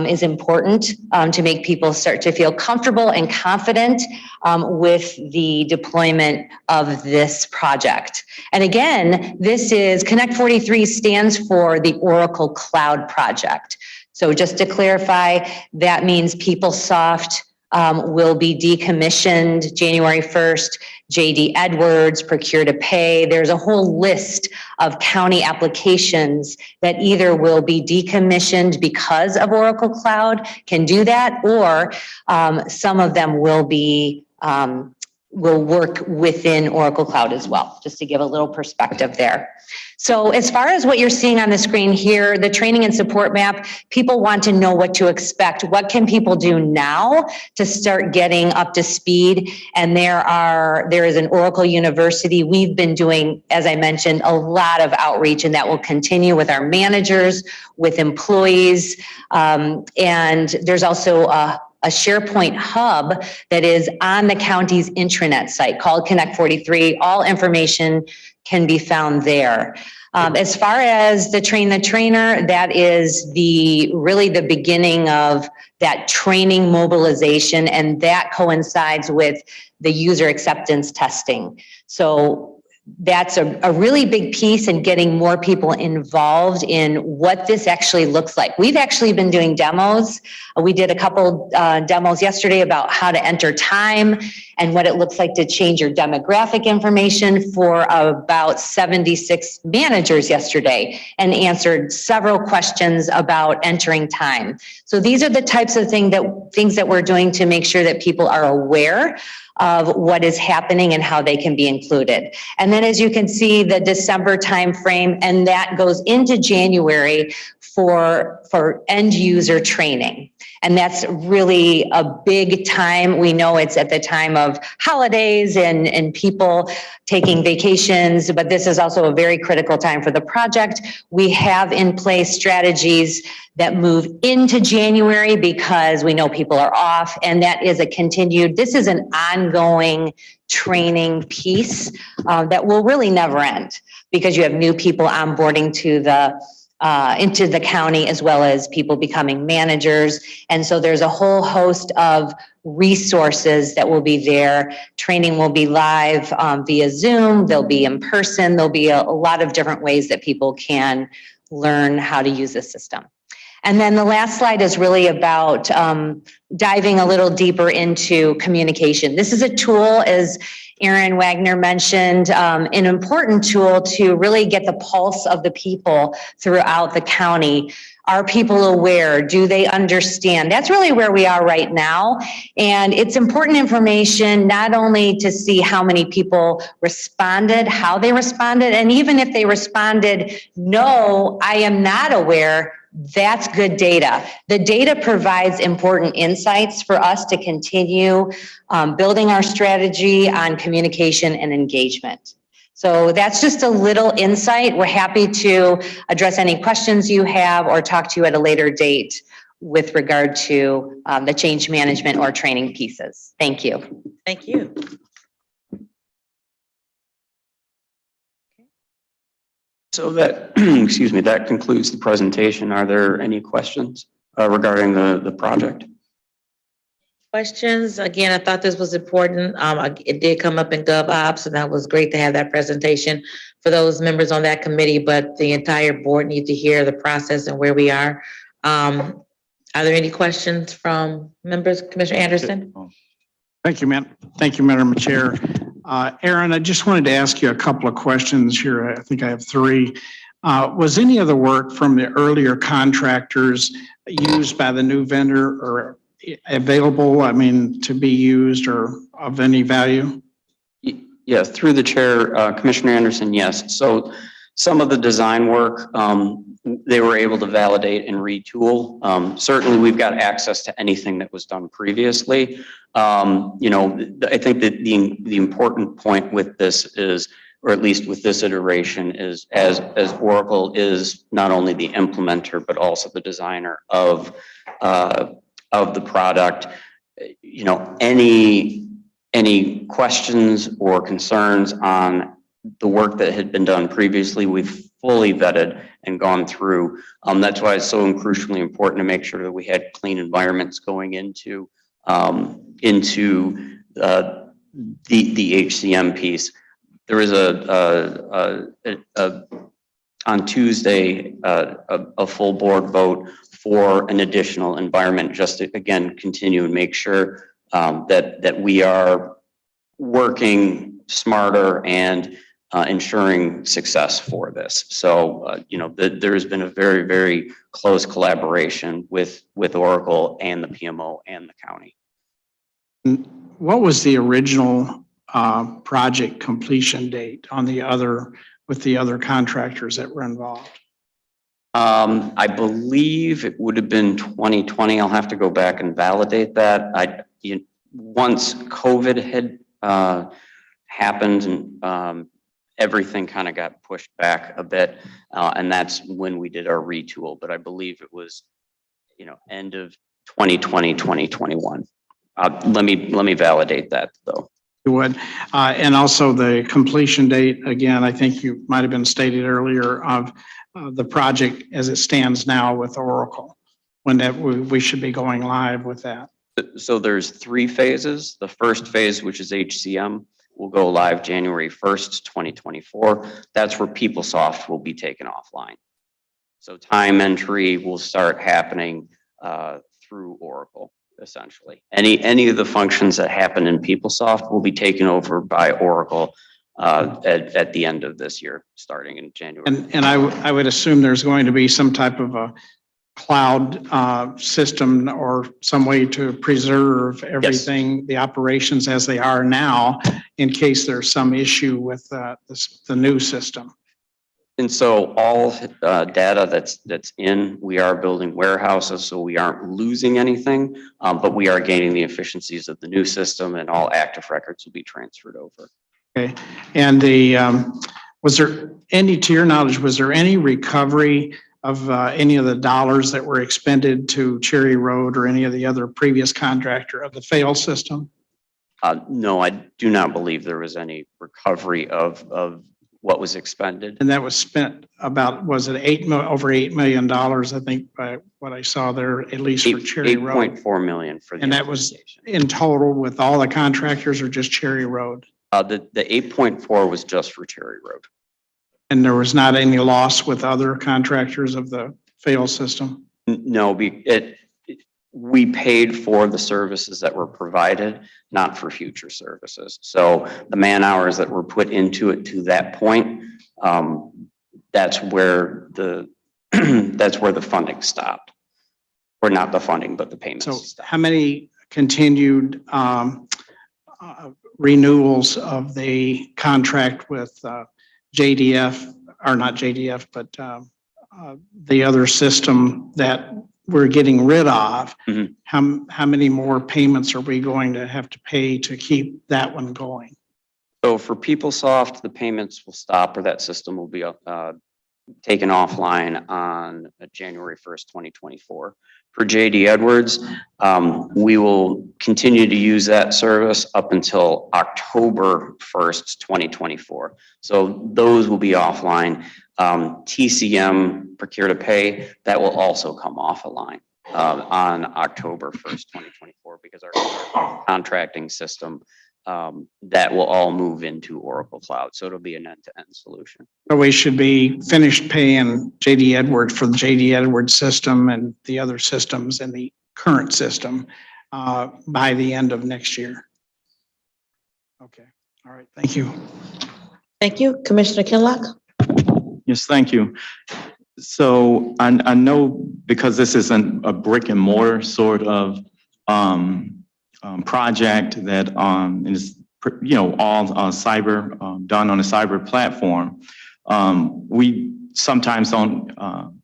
is important to make people start to feel comfortable and confident with the deployment of this project. And again, this is Connect 43 stands for the Oracle Cloud Project. So just to clarify, that means PeopleSoft will be decommissioned January 1st, JD Edwards, Procure to Pay. There's a whole list of county applications that either will be decommissioned because of Oracle Cloud, can do that, or some of them will be will work within Oracle Cloud as well, just to give a little perspective there. So as far as what you're seeing on the screen here, the training and support map, people want to know what to expect. What can people do now to start getting up to speed? And there is an Oracle University. We've been doing, as I mentioned, a lot of outreach, and that will continue with our managers, with employees. And there's also a SharePoint hub that is on the county's intranet site called Connect 43. All information can be found there. As far as the Train the Trainer, that is really the beginning of that training mobilization, and that coincides with the user acceptance testing. So that's a really big piece in getting more people involved in what this actually looks like. We've actually been doing demos. We did a couple demos yesterday about how to enter time and what it looks like to change your demographic information for about 76 managers yesterday, and answered several questions about entering time. So these are the types of things that we're doing to make sure that people are aware of what is happening and how they can be included. And then, as you can see, the December timeframe, and that goes into January for end user training. And that's really a big time. We know it's at the time of holidays and people taking vacations, but this is also a very critical time for the project. We have in place strategies that move into January because we know people are off, and that is this is an ongoing training piece that will really never end, because you have new people onboarding into the county, as well as people becoming managers. And so there's a whole host of resources that will be there. Training will be live via Zoom. They'll be in person. There'll be a lot of different ways that people can learn how to use the system. And then the last slide is really about diving a little deeper into communication. This is a tool, as Aaron Wagner mentioned, an important tool to really get the pulse of the people throughout the county. Are people aware? Do they understand? That's really where we are right now. And it's important information, not only to see how many people responded, how they responded, and even if they responded, no, I am not aware, that's good data. The data provides important insights for us to continue building our strategy on communication and engagement. So that's just a little insight. We're happy to address any questions you have or talk to you at a later date with regard to the change management or training pieces. Thank you. Thank you. So that, excuse me, that concludes the presentation. Are there any questions regarding the project? Questions? Again, I thought this was important. It did come up in GovOps, and that was great to have that presentation for those members on that committee, but the entire board needs to hear the process and where we are. Are there any questions from members? Commissioner Anderson? Thank you, Madam Chair. Aaron, I just wanted to ask you a couple of questions here. I think I have three. Was any of the work from the earlier contractors used by the new vendor or available, to be used or of any value? Yes, through the chair, Commissioner Anderson, yes. So some of the design work, they were able to validate and retool. Certainly, we've got access to anything that was done previously. I think that the important point with this is, or at least with this iteration, is as Oracle is not only the implementer but also the designer of the product. Any questions or concerns on the work that had been done previously, we've fully vetted and gone through. That's why it's so crucially important to make sure that we had clean environments going into the HCM piece. There is on Tuesday a full board vote for an additional environment, just to again continue and make sure that we are working smarter and ensuring success for this. So, there has been a very, very close collaboration with Oracle and the PMO and the county. What was the original project completion date on with the other contractors that were involved? I believe it would have been 2020. I'll have to go back and validate that. Once COVID had happened and everything kind of got pushed back a bit, and that's when we did our retool. But I believe it was, end of 2020, 2021. Let me validate that though. You would. And also the completion date, again, I think you might have been stated earlier, of the project as it stands now with Oracle, when that we should be going live with that. So there's 3 phases. The first phase, which is HCM, will go live January 1st, 2024. That's where PeopleSoft will be taken offline. So time entry will start happening through Oracle. essentially. Any of the functions that happen in PeopleSoft will be taken over by Oracle at the end of this year, starting in January. And I would assume there's going to be some type of a cloud system or some way to preserve everything, the operations as they are now, in case there's some issue with the new system. And so all data that's in, we are building warehouses, so we aren't losing anything, but we are gaining the efficiencies of the new system, and all active records will be transferred over. Okay. And was there any, to your knowledge, was there any recovery of any of the dollars that were expended to Cherry Road or any of the other previous contractor of the fail system? No, I do not believe there was any recovery of what was expended. And that was spent about, was it over $8 million, I think, by what I saw there, at least for Cherry Road? 8.4 million for the. And that was in total with all the contractors or just Cherry Road? The 8.4 was just for Cherry Road. And there was not any loss with other contractors of the fail system? No, we paid for the services that were provided, not for future services. So the man hours that were put into it to that point, that's where the funding stopped. Or not the funding, but the payments. So stopped. how many continued renewals of the contract with JDF, or not JDF, but the other system that we're getting rid of? Mm-hmm. How many more payments are we going to have to pay to keep that one going? So for PeopleSoft, the payments will stop, or that system will be taken offline on January 1st, 2024. For JD Edwards, we will continue to use that service up until October 1st, 2024. So those will be offline. TCM, Procure to Pay, that will also come off a line on October 1st, 2024, because our contracting system, that will all move into Oracle Cloud. So it'll be an end-to-end solution. So we should be finished paying JD Edwards for the JD Edwards system and the other systems in the current system by the end of next year. Okay. All right. Thank you. Thank you. Commissioner Kinlock? Yes, thank you. So I know because this isn't a brick and mortar sort of project that is, all cyber, done on a cyber platform, we sometimes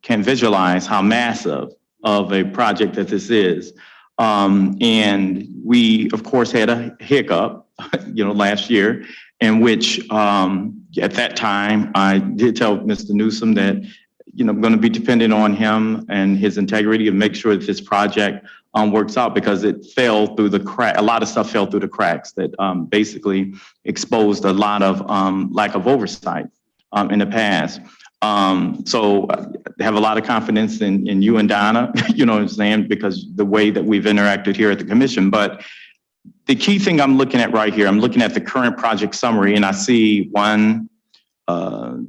can't visualize how massive of a project that this is. And we, of course, had a hiccup, last year, in which at that time, I did tell Mr. Newsom that, I'm going to be dependent on him and his integrity to make sure that this project works out, because it fell through the crack. A lot of stuff fell through the cracks that basically exposed a lot of lack of oversight in the past. So I have a lot of confidence in you and Donna, you know what I'm saying, because the way that we've interacted here at the commission. But the key thing I'm looking at right here, I'm looking at the current project summary, and I see 1,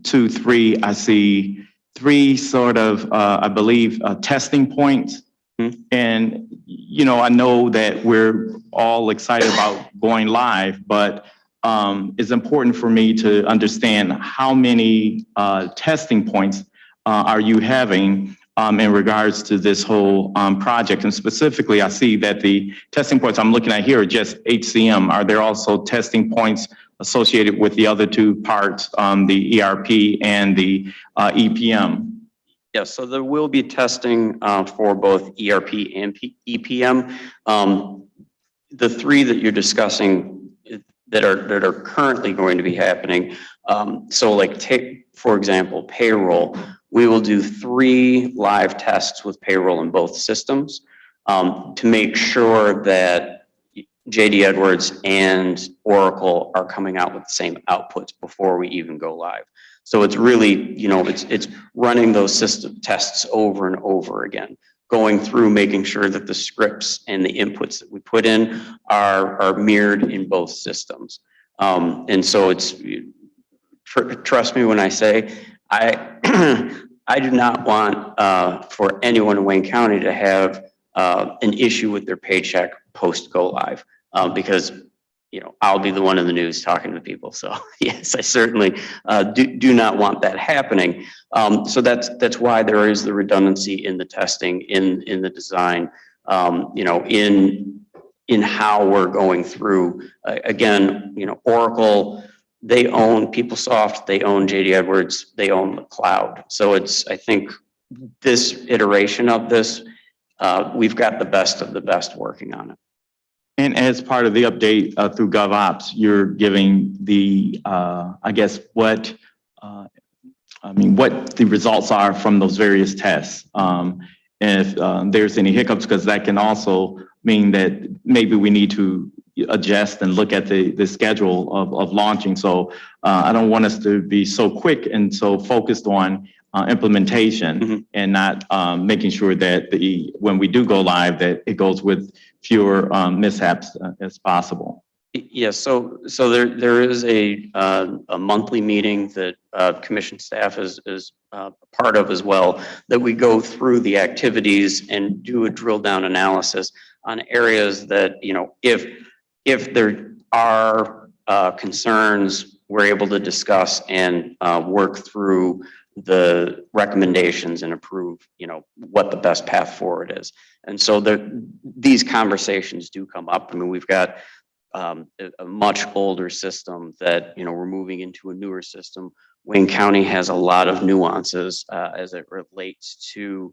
2, 3. I see 3 sort of, I believe, testing points. And, I know that we're all excited about going live, but it's important for me to understand how many testing points are you having in regards to this whole project. And specifically, I see that the testing points I'm looking at here are just HCM. Are there also testing points associated with the other 2 parts, the ERP and the EPM? Yes, so there will be testing for both ERP and EPM. The 3 that you're discussing that are currently going to be happening. So like take, for example, payroll. We will do 3 live tests with payroll in both systems to make sure that JD Edwards and Oracle are coming out with the same outputs before we even go live. So it's really, it's running those system tests over and over again, going through, making sure that the scripts and the inputs that we put in are mirrored in both systems. And so it's, trust me when I say, I do not want for anyone in Wayne County to have an issue with their paycheck post go live. Because, I'll be the one in the news talking to people. So yes, I certainly do not want that happening. So that's why there is the redundancy in the testing, in the design, in how we're going through. Again, Oracle, they own PeopleSoft, they own JD Edwards, they own the cloud. So I think this iteration of this, we've got the best of the best working on it. And as part of the update through GovOps, you're giving the, what the results are from those various tests. And if there's any hiccups, because that can also mean that maybe we need to adjust and look at the schedule of launching. So I don't want us to be so quick and so focused on implementation and not making sure that when we do go live, that it goes with fewer mishaps as possible. Yes, so there is a monthly meeting that commission staff is part of as well, that we go through the activities and do a drill down analysis on areas that, if there are concerns, we're able to discuss and work through the recommendations and approve, what the best path forward is. And so these conversations do come up. I mean, we've got a much older system that, we're moving into a newer system. Wayne County has a lot of nuances as it relates to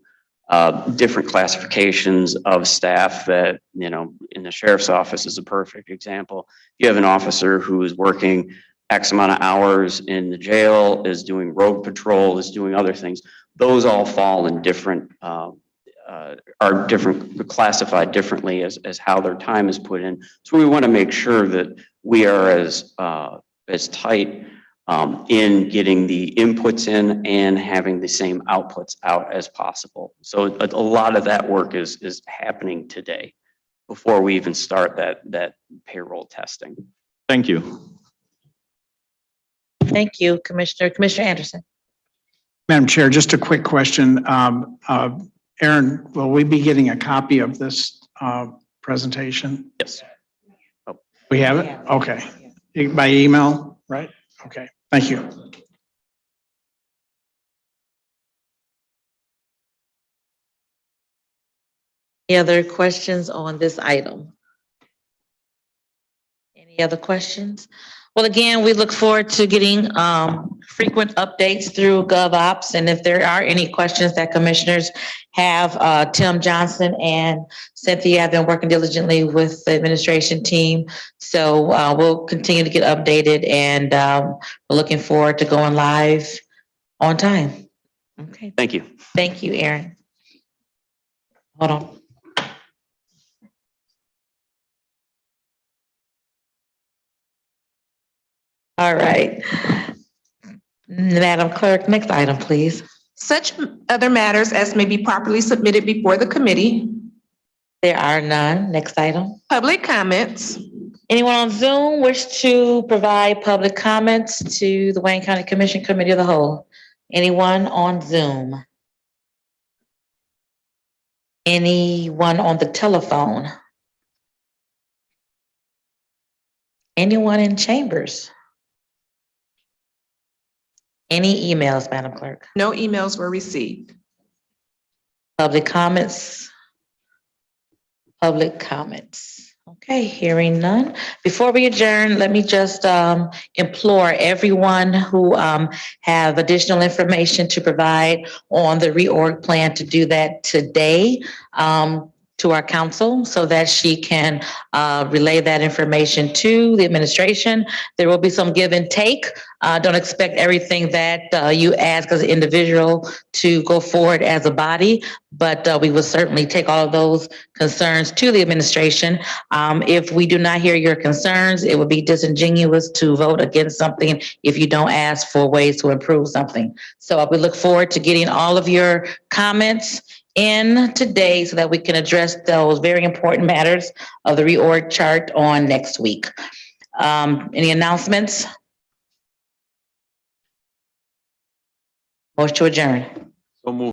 different classifications of staff that, in the sheriff's office is a perfect example. You have an officer who is working X amount of hours in the jail, is doing road patrol, is doing other things. Those all fall in different, are different, classified differently as how their time is put in. So we want to make sure that we are as tight in getting the inputs in and having the same outputs out as possible. So a lot of that work is happening today before we even start that payroll testing. Thank you. Thank you, Commissioner. Commissioner Anderson. Madam Chair, just a quick question. Aaron, will we be getting a copy of this presentation? Yes. We have it? Okay. By email, right? Okay. Thank you. Any other questions on this item? Any other questions? Well, again, we look forward to getting frequent updates through GovOps. And if there are any questions that commissioners have, Tim Johnson and Cynthia have been working diligently with the administration team. So we'll continue to get updated, and we're looking forward to going live on time. Okay. Thank you. Thank you, Aaron. Hold on. All right. Madam Clerk, next item, please. Such other matters as may be properly submitted before the committee. There are none. Next item. Public comments. Anyone on Zoom wish to provide public comments to the Wayne County Commission Committee of the Whole? Anyone on Zoom? Anyone on the telephone? Anyone in chambers? Any emails, Madam Clerk? No emails were received. Public comments? Public comments. Okay, hearing none. Before we adjourn, let me just implore everyone who have additional information to provide on the reorg plan to do that today to our council, so that she can relay that information to the administration. There will be some give and take. Don't expect everything that you ask as an individual to go forward as a body, but we will certainly take all of those concerns to the administration. If we do not hear your concerns, it would be disingenuous to vote against something if you don't ask for ways to improve something. So we look forward to getting all of your comments in today so that we can address those very important matters of the reorg chart on next week. Any announcements? Motion to adjourn. So move.